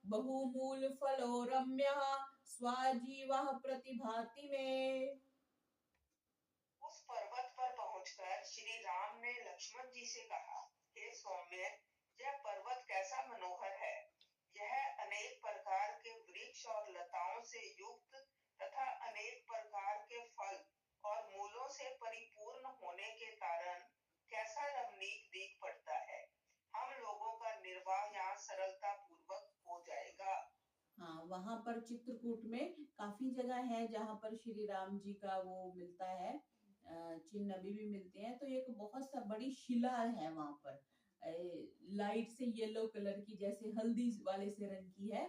S1: बहुमूलफलो रम्यः स्वाजीवः प्रतिभाति मे।
S2: उस पर्वत पर पहुंचकर श्री राम ने लक्ष्मण जी से कहा, हे सौम्य, यह पर्वत कैसा मनोहर है। यह अनेक प्रकार के वृक्ष और लताओं से युक्त तथा अनेक प्रकार के फल और मूलों से परिपूर्ण होने के कारण कैसा रमणीक दिख पड़ता है। हम लोगों का निर्वाह यहाँ सरलता पूर्वक हो जाएगा।
S1: हाँ, वहां पर चित्रकूट में काफी जगह है जहां पर श्री राम जी का वो मिलता है, चिन्ह अभी भी मिलते हैं। तो एक बहुत सा बड़ी शिला है वहां पर, लाइट से येलो कलर की, जैसे हल्दी वाले से रंग की है,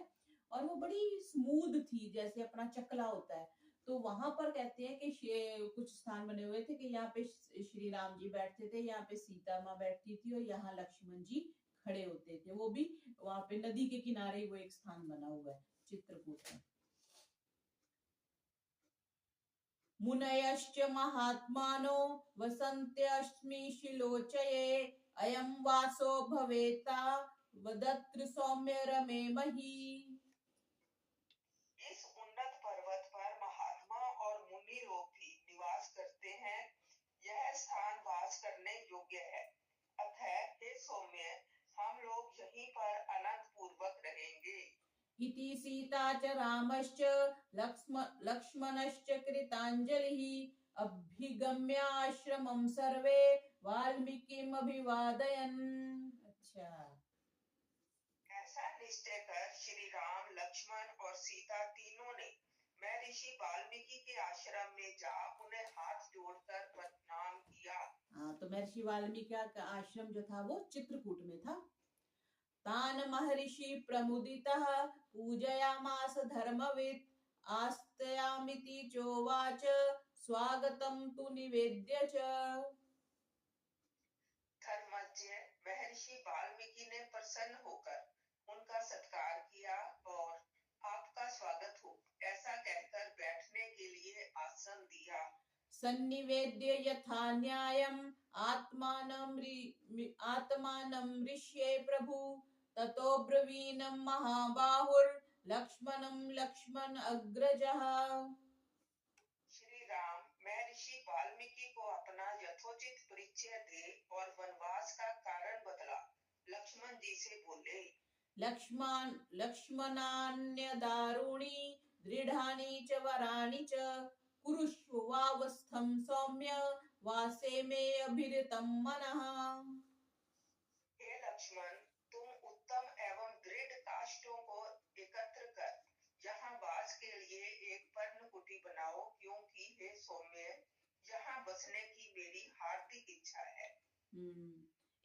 S1: और वो बड़ी स्मूथ थी जैसे अपना चकला होता है। तो वहां पर कहते हैं कि कुछ स्थान बने हुए थे कि यहाँ पे श्री राम जी बैठते थे, यहाँ पे सीता माँ बैठती थी और यहाँ लक्ष्मण जी खड़े होते थे। वो भी वहां पे नदी के किनारे वो एक स्थान बना हुआ है चित्रकूट में। मुनयश्च महात्मानो वसन्त्यस्मि शिलोचये अयं वासो भवेता वदत्र सौम्य रमे मही।
S2: इस उन्नत पर्वत पर महात्मा और मुनि लोग भी निवास करते हैं। यह स्थान वास करने योग्य है, अतः हे सौम्य, हम लोग यहीं पर अनंत पूर्वक रहेंगे।
S1: इति सीता च रामश्च लक्ष्मणश्च कृताञ्जलिः अभिगम्य आश्रमं सर्वे वाल्मीकिम् अभिवादयन्। अच्छा,
S2: ऐसा निश्चय कर श्री राम, लक्ष्मण और सीता तीनों ने महर्षि वाल्मीकि के आश्रम में जा उन्हें हाथ जोड़कर प्रणाम किया।
S1: हाँ, तो महर्षि वाल्मीकि का आश्रम जो था वो चित्रकूट में था। तान महर्षि प्रमुदितः पूजयामास धर्मवित् आस्त्यामिति चोवाच स्वागतं तु निवेद्य च।
S2: धर्मज्ञ महर्षि वाल्मीकि ने प्रसन्न होकर उनका सत्कार किया और आपका स्वागत हो ऐसा कहकर बैठने के लिए आसन दिया।
S1: सन्निवेद्य यथा न्यायम् आत्मानं ऋष्ये प्रभु ततो ब्रवीणं महाबाहुर लक्ष्मणं लक्ष्मण अग्रजः।
S2: श्री राम महर्षि वाल्मीकि को अपना यथोचित परिचय दे और वनवास का कारण बतला लक्ष्मण जी से बोले,
S1: लक्ष्मणान्य दारुणी दृढ़ानि च वराणि च कुरुष्व वावस्थं सौम्य वासे में अभिरतं मनः।
S2: हे लक्ष्मण, तुम उत्तम एवं दृढ़ काष्ठों को एकत्र कर यहाँ वास के लिए एक पर्ण कुटी बनाओ, क्योंकि हे सौम्य, यहाँ बसने की मेरी हार्दिक इच्छा है।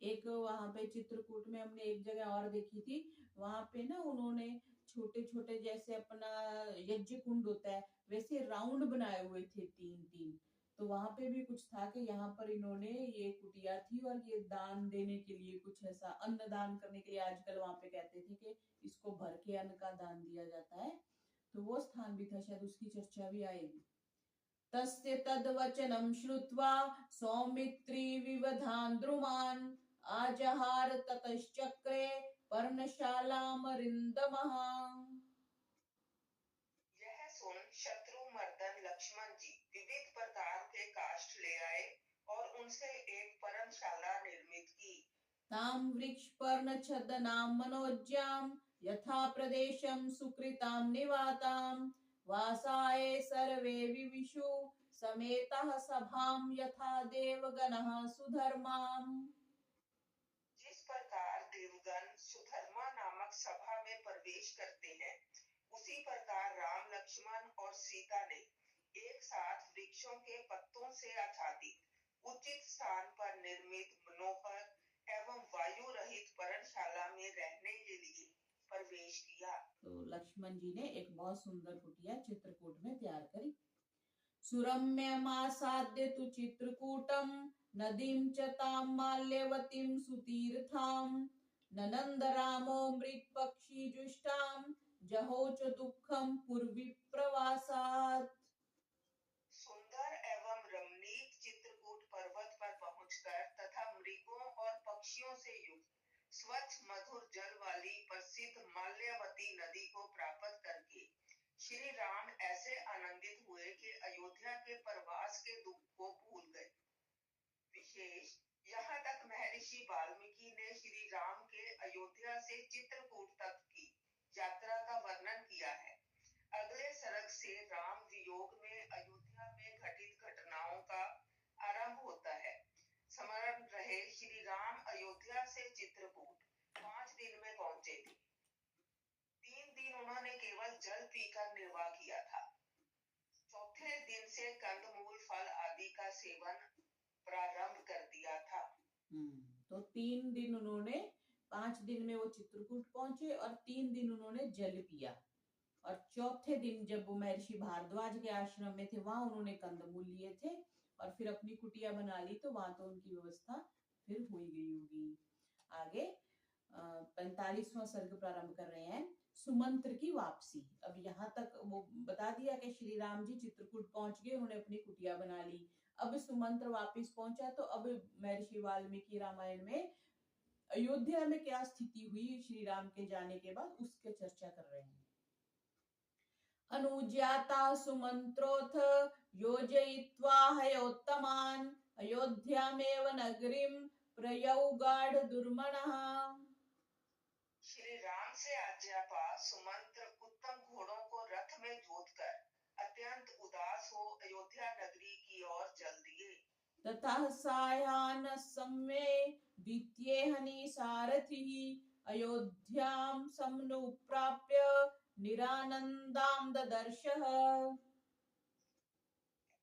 S1: एक वहां पे चित्रकूट में हमने एक जगह और देखी थी, वहां पे ना उन्होंने छोटे छोटे जैसे अपना यज्ञ कुंड होता है वैसे राउंड बनाए हुए थे, तीन तीन। तो वहां पे भी कुछ था कि यहाँ पर इन्होंने ये कुटिया थी और ये दान देने के लिए कुछ ऐसा अन्न दान करने के लिए, आजकल वहां पे कहते थे कि इसको भर के अन्न का दान दिया जाता है, तो वो स्थान भी था, शायद उसकी चर्चा भी आएगी। तस्य तद्वचनं श्रुत्वा सौमित्री विवधान द्रुमान् आजहार ततश्चक्रे पर्णशालामरिन्दमः।
S2: यह सुन शत्रुमर्दन लक्ष्मण जी विविध प्रकार के काष्ठ ले आए और उनसे एक पर्णशाला निर्मित की।
S1: तां वृक्षपर्णछदनां मनोज्यां यथा प्रदेशं सुकृतां निवातां वासाय सर्वे विविशु समेतः सभां यथा देवगणः सुधर्माम्।
S2: जिस प्रकार देवगण सुधर्मा नामक सभा में प्रवेश करते हैं, उसी प्रकार राम, लक्ष्मण और सीता ने एक साथ वृक्षों के पत्तों से आच्छादित उचित स्थान पर निर्मित मनोहर एवं वायु रहित पर्णशाला में रहने के लिए प्रवेश किया।
S1: तो लक्ष्मण जी ने एक बहुत सुंदर कुटिया चित्रकूट में तैयार करी। सुरम्यमासाद्य तु चित्रकूटं नदीं च तां माल्यवतीं सुतीर्थां ननंद रामो मृत्पक्षी जुष्टां जहो च दुःखं पूर्वी प्रवासात्।
S2: सुंदर एवं रमणीक चित्रकूट पर्वत पर पहुंचकर तथा मृगों और पक्षियों से युक्त स्वच्छ मधुर जल वाली प्रसिद्ध माल्यावती नदी को प्राप्त करके श्री राम ऐसे आनंदित हुए कि अयोध्या के प्रवास के दुख को भूल गए। विशेष यहाँ तक महर्षि वाल्मीकि ने श्री राम के अयोध्या से चित्रकूट तक की यात्रा का वर्णन किया है। अगले सर्ग से राम वियोग में अयोध्या में घटित घटनाओं का आरंभ होता है। स्मरण रहे, श्री राम अयोध्या से चित्रकूट 5 दिन में पहुंचे थे। 3 दिन उन्होंने केवल जल पीकर निर्वाह किया था। चौथे दिन से कंदमूल, फल आदि का सेवन प्रारंभ कर दिया था।
S1: तो 3 दिन उन्होंने, 5 दिन में वो चित्रकूट पहुंचे और 3 दिन उन्होंने जल पिया, और चौथे दिन जब वो महर्षि भारद्वाज के आश्रम में थे वहां उन्होंने कंदमूल लिए थे और फिर अपनी कुटिया बना ली, तो वहां तो उनकी व्यवस्था फिर हो गई होगी। आगे 45वां सर्ग प्रारंभ कर रहे हैं, सुमंत्र की वापसी। अब यहाँ तक वो बता दिया कि श्री राम जी चित्रकूट पहुंच गए, उन्होंने अपनी कुटिया बना ली। अब सुमंत्र वापिस पहुंचा, तो अब महर्षि वाल्मीकि रामायण में अयोध्या में क्या स्थिति हुई श्री राम के जाने के बाद, उसके चर्चा कर रहे हैं। अनुज्ञाता सुमंत्रोऽथ योजयित्वा हयोत्तमान् अयोध्यामेव नगरीं प्रयौगाढ दुर्मनः।
S2: श्री राम से आज्ञा पा सुमंत्र उत्तम घोड़ों को रथ में जोतकर अत्यंत उदास हो अयोध्या नगरी की ओर चल दिए।
S1: ततः सायाह्न समय द्वितीयेहनि सारथिः अयोध्यां समनुप्राप्य निरानंदां ददर्शः।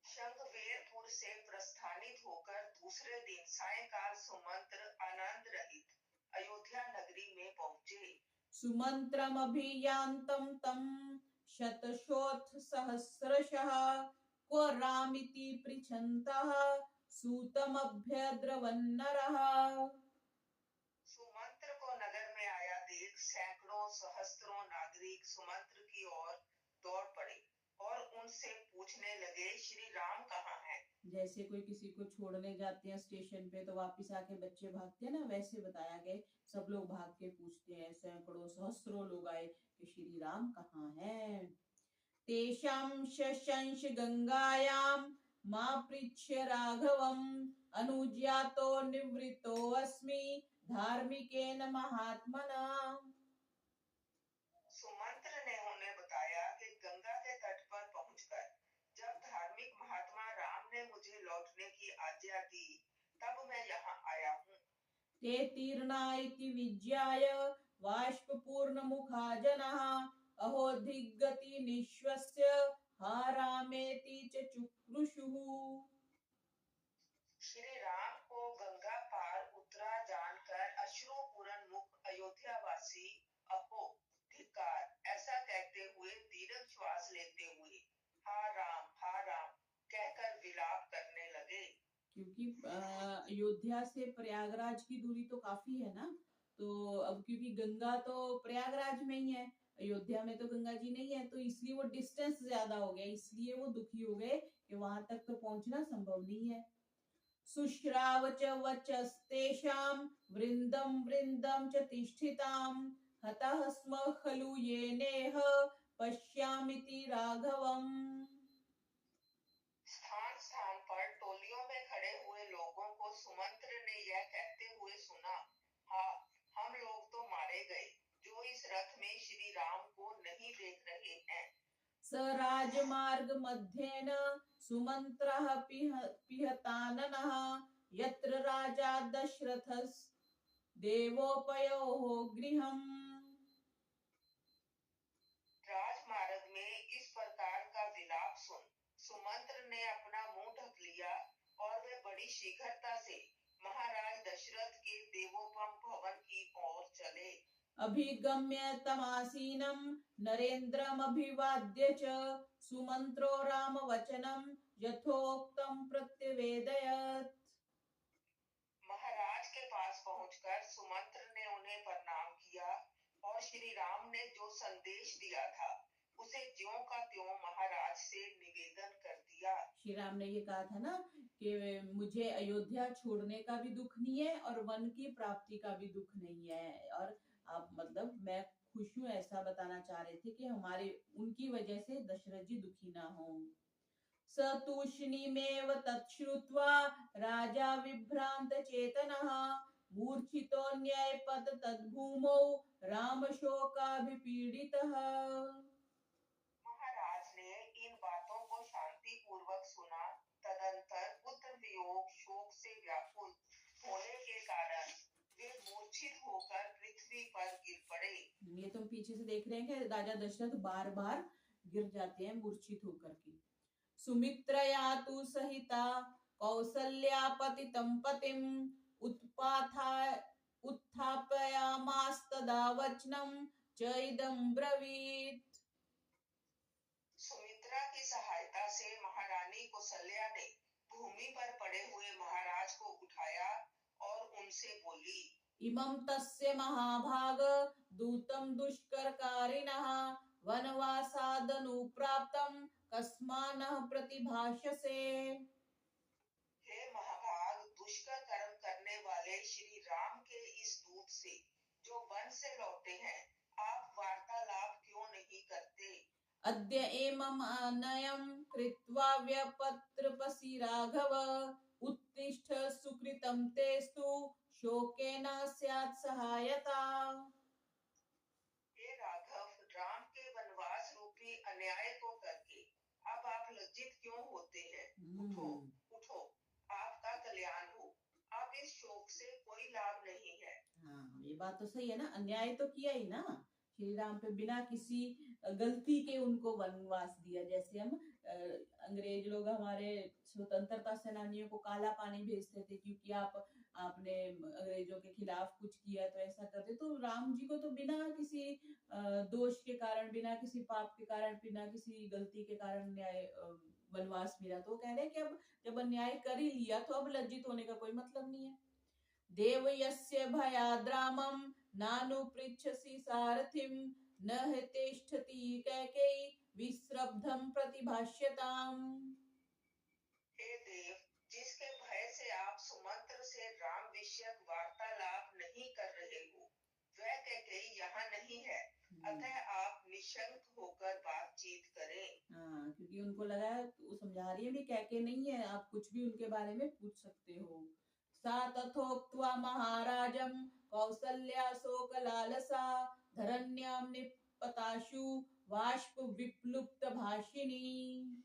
S2: शंखवेरपुर से प्रस्थानित होकर दूसरे दिन सायंकाल सुमंत्र आनंद रहित अयोध्या नगरी में पहुंचे।
S1: सुमंत्रमभियान्तं तं शतशोऽथ सहस्रशः क्व रामिति पृच्छन्तः सूतमभ्यद्रवन्नरः।
S2: सुमंत्र को नगर में आया देख सैकड़ों सहस्त्रों नागरिक सुमंत्र की ओर दौड़ पड़े और उनसे पूछने लगे, श्री राम कहाँ हैं?
S1: जैसे कोई किसी को छोड़ने जाते हैं स्टेशन पे तो वापस आके बच्चे भागते हैं ना, वैसे बताया गया, सब लोग भाग के पूछते हैं, सैकड़ों सहस्त्रों लोग आए कि श्री राम कहाँ हैं। तेषां शशंस गंगायां मां पृच्छ राघवम् अनुज्ञातो निवृत्तो अस्मि धार्मिकेन महात्मना।
S2: सुमंत्र ने उन्हें बताया कि गंगा के
S1: ते तीर्णा इति विज्ञाय बाष्पूर्णमुखा जनाः अहो दिग्गति निश्वस्य हा रामेति च चुक्रुषुः।
S2: श्री राम को गंगा पार उतरा जानकर अश्रुपूर्ण मुख अयोध्यावासी अहो धिक्कार ऐसा कहते हुए दीर्घ श्वास लेते हुए हा राम कहकर विलाप करने लगे।
S1: क्योंकि अयोध्या से प्रयागराज की दूरी तो काफी है ना, तो अब क्योंकि गंगा तो प्रयागराज में ही है, अयोध्या में तो गंगा जी नहीं है, तो इसलिए वो डिस्टेंस ज्यादा हो गया, इसलिए वो दुखी हो गए कि वहां तक तो पहुंचना संभव नहीं है। शुश्राव च वचस्तेषां वृन्दं वृन्दं च तिष्ठितां हतः स्म खलु येनेह पश्यामिति राघवम्।
S2: स्थान स्थान पर टोलियों में खड़े हुए लोगों को सुमंत्र ने यह कहते हुए सुना, हाँ हम लोग तो मारे गए जो इस रथ में श्री राम को नहीं देख रहे हैं।
S1: स राजमार्ग मध्येन सुमन्त्रः पिहताननः यत्र राजा दशरथस् देवोपयोः गृहम्।
S2: राजमार्ग में इस प्रकार का विलाप सुन सुमंत्र ने अपना मुंह ढक लिया और वे बड़ी शीघ्रता से महाराज दशरथ के देवोपम भवन की ओर चले।
S1: अभिगम्य तमासीनं नरेन्द्रमभिवाद्य च सुमन्त्रो रामवचनं यथोक्तं प्रत्यवेदयत्।
S2: महाराज के पास पहुंचकर सुमंत्र ने उन्हें प्रणाम किया और श्री राम ने जो संदेश दिया था उसे ज्यों का त्यों महाराज से निवेदन कर दिया।
S1: श्री राम ने ये कहा था ना कि मुझे अयोध्या छोड़ने का भी दुख नहीं है और वन की प्राप्ति का भी दुख नहीं है, और अब मतलब मैं खुश हूँ, ऐसा बताना चाह रहे थे कि हमारे उनकी वजह से दशरथ जी दुखी ना हो। स तूष्णीमेव तच्छ्रुत्वा राजा विभ्रांत चेतनः मूर्छितोऽन्यपत तद्भूमौ राम शोकाभिपीडितः।
S2: महाराज ने इन बातों को शांति पूर्वक सुना। तदंतर पुत्र वियोग शोक से व्याकुल होने के कारण वे मूर्छित होकर पृथ्वी पर गिर पड़े।
S1: ये तुम पीछे से देख रहे हैं कि राजा दशरथ बार बार गिर जाते हैं मूर्छित होकर के। सुमित्रया तु सहिता कौसल्या पतितं पतिम उत्पाथा उत्थापयामास्तदा वचनं च इदं ब्रवीत्।
S2: सुमित्रा की सहायता से महारानी कौशल्या ने भूमि पर पड़े हुए महाराज को उठाया और उनसे बोली,
S1: इमं तस्य महाभाग दूतं दुष्करकारिणः वनवासादनुप्राप्तं कस्मानः प्रतिभाषसे।
S2: हे महाभाग दुष्कर कर्म करने वाले श्री राम के इस दूत से जो वन से लौटे हैं आप वार्तालाप क्यों नहीं करते।
S1: अद्य एमम् अनयं कृत्वा व्यपत्रपसि राघव उत्तिष्ठ सुकृतं तेस्तु शोकेन स्यात् सहायता।
S2: हे राघव राम के वनवास रूपी अन्याय को करके अब आप लज्जित क्यों होते हैं। उठो उठो आपका कल्याण हो, अब इस शोक से कोई लाभ नहीं है।
S1: हाँ ये बात तो सही है ना, अन्याय तो किया ही ना श्री राम पे, बिना किसी गलती के उनको वनवास दिया। जैसे हम अंग्रेज लोग हमारे स्वतंत्रता सेनानियों को काला पानी भेजते थे क्योंकि आपने अंग्रेजों के खिलाफ कुछ किया, तो ऐसा करते, तो राम जी को तो बिना किसी दोष के कारण, बिना किसी पाप के कारण, बिना किसी गलती के कारण न्याय वनवास मिला। तो कह रहे हैं कि अब जब अन्याय कर ही लिया तो अब लज्जित होने का कोई मतलब नहीं है। देव यस्य भयाद्रामं नानुपृच्छसि सारथिं न हि तिष्ठति कैकेयी विस्रब्धं प्रतिभाष्यताम्।
S2: हे देव जिसके भय से आप सुमंत्र से राम विषयक वार्तालाप नहीं कर रहे हो वह कैकेयी यहाँ नहीं है, अतः आप निशंक होकर बातचीत करें।
S1: हाँ क्योंकि उनको लगा वो समझा रही है भी कैके नहीं है, आप कुछ भी उनके बारे में पूछ सकते हो। सा तथोक्त्वा महाराजं कौसल्या शोकलालसा धरण्यां निपताशु बाष्प विप्लुप्त भाषिणी।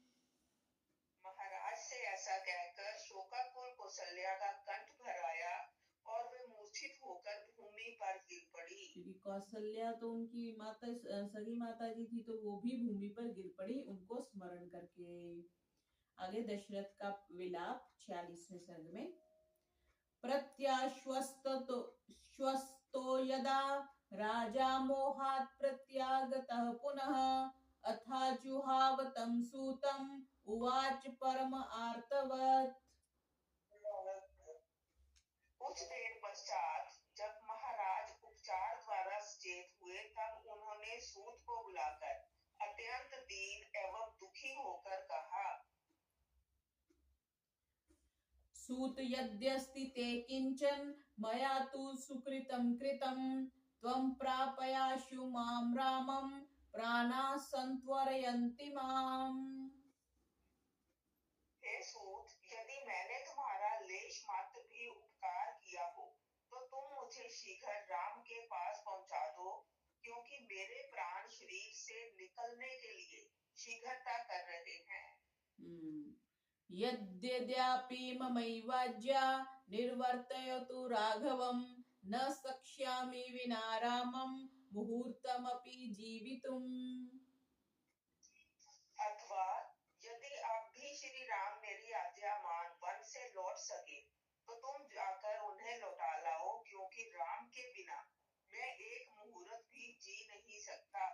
S2: महाराज से ऐसा कहकर शोकाकुल कौशल्या का कंठ भर आया और वे मूर्छित होकर भूमि पर गिर पड़ी।
S1: क्योंकि कौशल्या तो उनकी माता सगी माता जी थी, तो वो भी भूमि पर गिर पड़ी उनको स्मरण करके। आगे दशरथ का विलाप 46वें सर्ग में। प्रत्याश्वस्तो श्वस्तो यदा राजा मोहात् प्रत्यागतः पुनः अथाजुहाव तं सूतम् उवाच परम आर्तवत्।
S2: कुछ देर पश्चात जब महाराज उपचार द्वारा सचेत हुए, तब उन्होंने सूत को बुलाकर अत्यंत दीन एवं दुखी होकर कहा,
S1: सूत यद्यस्ति ते किंचन मया तु सुकृतं कृतं त्वं प्रापयाशु मां रामं प्राणाः संत्वरयन्ति माम्।
S2: हे सूत, यदि मैंने तुम्हारा लेश मात्र भी उपकार किया हो, तो तुम मुझे शीघ्र राम के पास पहुंचा दो, क्योंकि मेरे प्राण शरीर से निकलने के लिए शीघ्रता कर रहे हैं।
S1: यद्यद्यापि ममैवाज्या निर्वर्तयतु राघवं न शक्ष्यामि विना रामं मुहूर्तमपि जीवितुम्।
S2: अथवा यदि अब भी श्री राम मेरी आज्ञा मान वन से लौट सके, तो तुम जाकर उन्हें लौटा लाओ, क्योंकि राम के बिना मैं एक मुहूर्त भी जी नहीं सकता।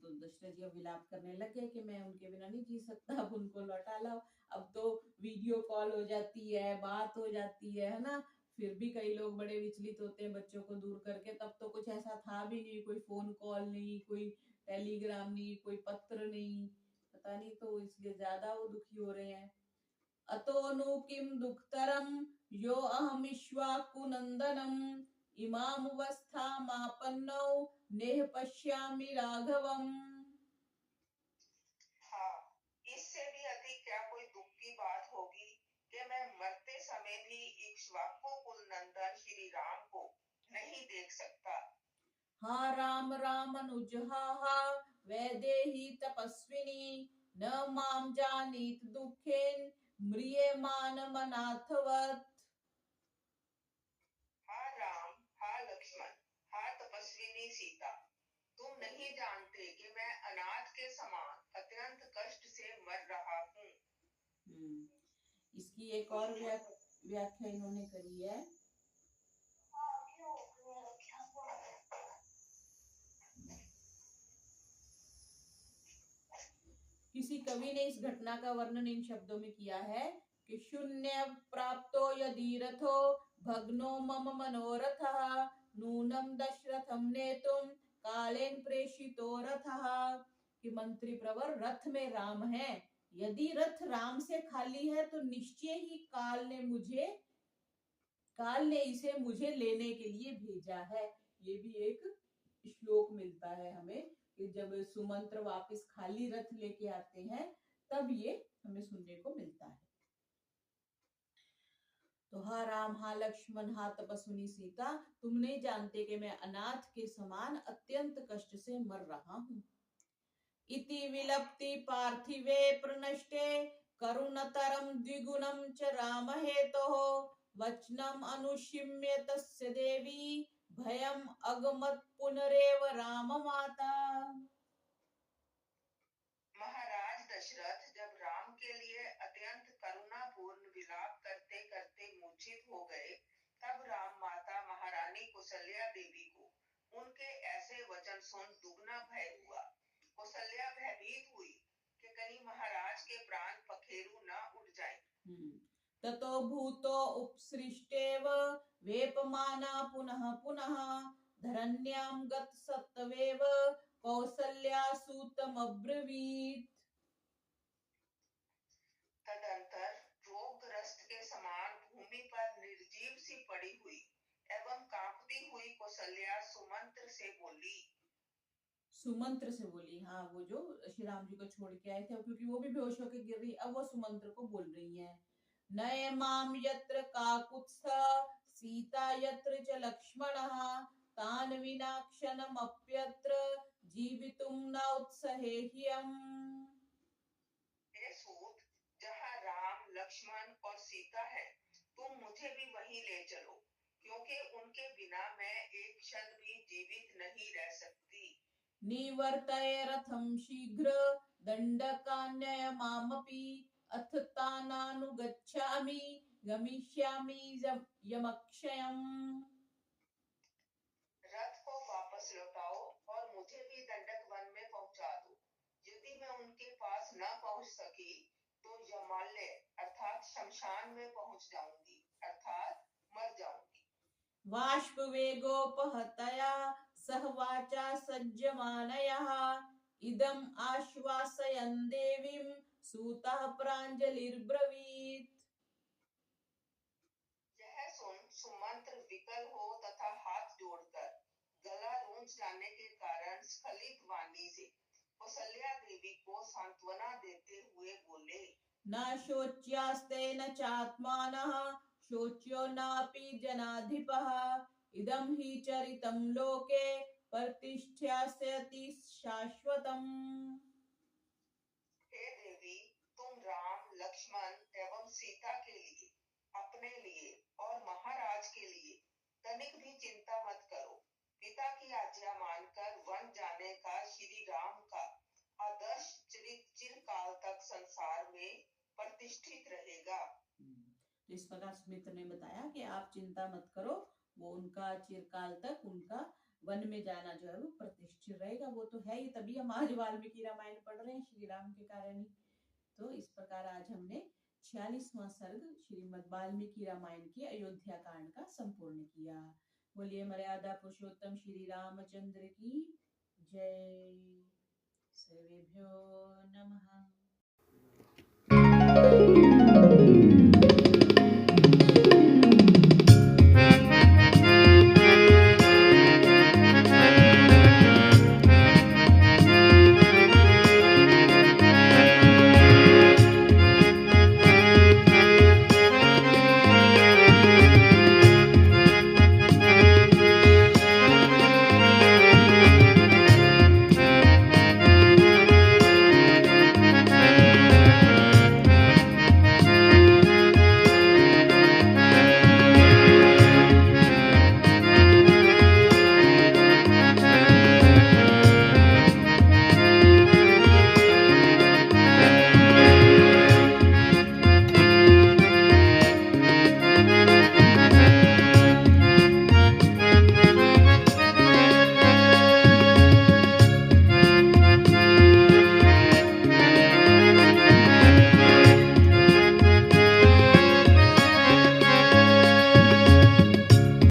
S1: तो दशरथ जी अब विलाप करने लगे कि मैं उनके बिना नहीं जी सकता, अब उनको लौटा लाओ। अब तो वीडियो कॉल हो जाती है, बात हो जाती है ना। फिर भी कई लोग बड़े विचलित होते हैं बच्चों को दूर करके। तब तो कुछ ऐसा था भी नहीं, कोई फोन कॉल नहीं, कोई टेलीग्राम नहीं, कोई पत्र नहीं, पता नहीं, तो इसलिए ज्यादा वो दुखी हो रहे हैं। अतो नु किम दुखतरम यो अहमिश्वाकुनंदनम इमामुवस्थामापन्नौ नेह पश्यामि राघवम्।
S2: हाँ, इससे भी अधिक क्या कोई दुख की बात होगी कि मैं मरते समय भी इक्ष्वाकु कुल नंदन श्री राम को नहीं देख सकता।
S1: हा राम रामनुजहा वैदेही तपस्विनी न माम जानीत दुखेन म्रियमाण मनाथवत्।
S2: हा राम, हा लक्ष्मण, हा तपस्विनी सीता, तुम नहीं जानते कि मैं अनाथ के समान अत्यंत कष्ट से मर रहा हूँ।
S1: इसकी एक और व्याख्या इन्होंने करी है। किसी कवि ने इस घटना का वर्णन इन शब्दों में किया है कि शून्य प्राप्तो यदि रथो भग्नो मम मनोरथः नूनम दशरथम नेतुम कालेन प्रेषितो रथः। कि मंत्री प्रवर, रथ में राम है, यदि रथ राम से खाली है तो निश्चय ही काल ने इसे मुझे लेने के लिए भेजा है। ये भी एक श्लोक मिलता है हमें कि जब सुमंत्र वापस खाली रथ लेके आते हैं, तब ये हमें सुनने को मिलता है। तो हा राम, हा लक्ष्मण, हा तपस्विनी सीता, तुम नहीं जानते कि मैं अनाथ के समान अत्यंत कष्ट से मर रहा हूँ। इति विलप्ति पार्थिवे प्रनष्टे करुणतरम द्विगुणम च राम हेतोः वचनम अनुशिम्य तस्य देवी भयम अगमत पुनरेव राम माता।
S2: महाराज दशरथ जब राम के लिए अत्यंत करुणापूर्ण विलाप करते करते मूर्छित हो गए, तब राम माता महारानी कौशल्या देवी को उनके ऐसे वचन सुन दुगना भय हुआ। कौशल्या भयभीत हुई कि कहीं महाराज के प्राण पखेरु न उड़ जाए।
S1: ततो भूतो उपसृष्टेव वेपमाना पुनः पुनः धरण्यां गत सत्तवेव कौसल्या सूतमब्रवीत्।
S2: तदंतर रोगग्रस्त के समान भूमि पर निर्जीव सी पड़ी हुई एवं कांपती हुई कौशल्या सुमंत्र से बोली।
S1: हाँ, वो जो श्री राम जी को छोड़ के आए थे, क्योंकि वो भी बेहोश होकर गिर रही, अब वो सुमंत्र को बोल रही है। नये माम यत्र काकुत्स्थ सीता यत्र च लक्ष्मणः तान विना क्षणमप्यत्र जीवितुम न उत्सहेह्यम्।
S2: हे सूत, जहाँ राम, लक्ष्मण और सीता है, तुम मुझे भी वहीं ले चलो, क्योंकि उनके बिना मैं एक क्षण भी जीवित नहीं रह सकती।
S1: निवर्तय रथम शीघ्र दंडकान्य मामपि अथ तानानुगच्छामि गमिष्यामि यमक्षयम्।
S2: रथ को वापस लौटाओ और मुझे भी दंडक वन में पहुंचा दो। यदि मैं उनके पास न पहुंच सकी तो यमालय अर्थात शमशान में पहुंच जाऊंगी, अर्थात मर जाऊंगी।
S1: बाष्पवेगोपहतया सह वाचा सज्जमानयः इदम् आश्वासयन् देवीं सूतः प्राञ्जलिर्ब्रवीत्।
S2: यह सुन सुमंत्र विकल हो तथा हाथ जोड़कर गला रूंझ जाने के कारण स्खलित वाणी से कौसल्या देवी को सांत्वना देते हुए बोले,
S1: न शोच्यास्ते न चात्मानः शोच्यो नापि जनाधिपः इदं हि चरितं लोके प्रतिष्ठ्यास्यति शाश्वतम्।
S2: हे देवी, तुम राम, लक्ष्मण एवं सीता के लिए, अपने लिए और महाराज के लिए तनिक भी चिंता मत करो। पिता की आज्ञा मानकर वन जाने का श्री राम का आदर्श चरित चिरकाल तक संसार में प्रतिष्ठित रहेगा।
S1: इस प्रकार सुमित्र ने बताया कि आप चिंता मत करो, वो उनका चिरकाल तक उनका वन में जाना जो है वो प्रतिष्ठित रहेगा। वो तो है ही, तभी हम आज वाल्मीकि रामायण पढ़ रहे हैं श्री राम के कारण ही। तो इस प्रकार आज हमने 46वां सर्ग श्रीमद् वाल्मीकि रामायण की अयोध्या कांड का संपूर्ण किया। बोलिए मर्यादा पुरुषोत्तम श्री रामचंद्र की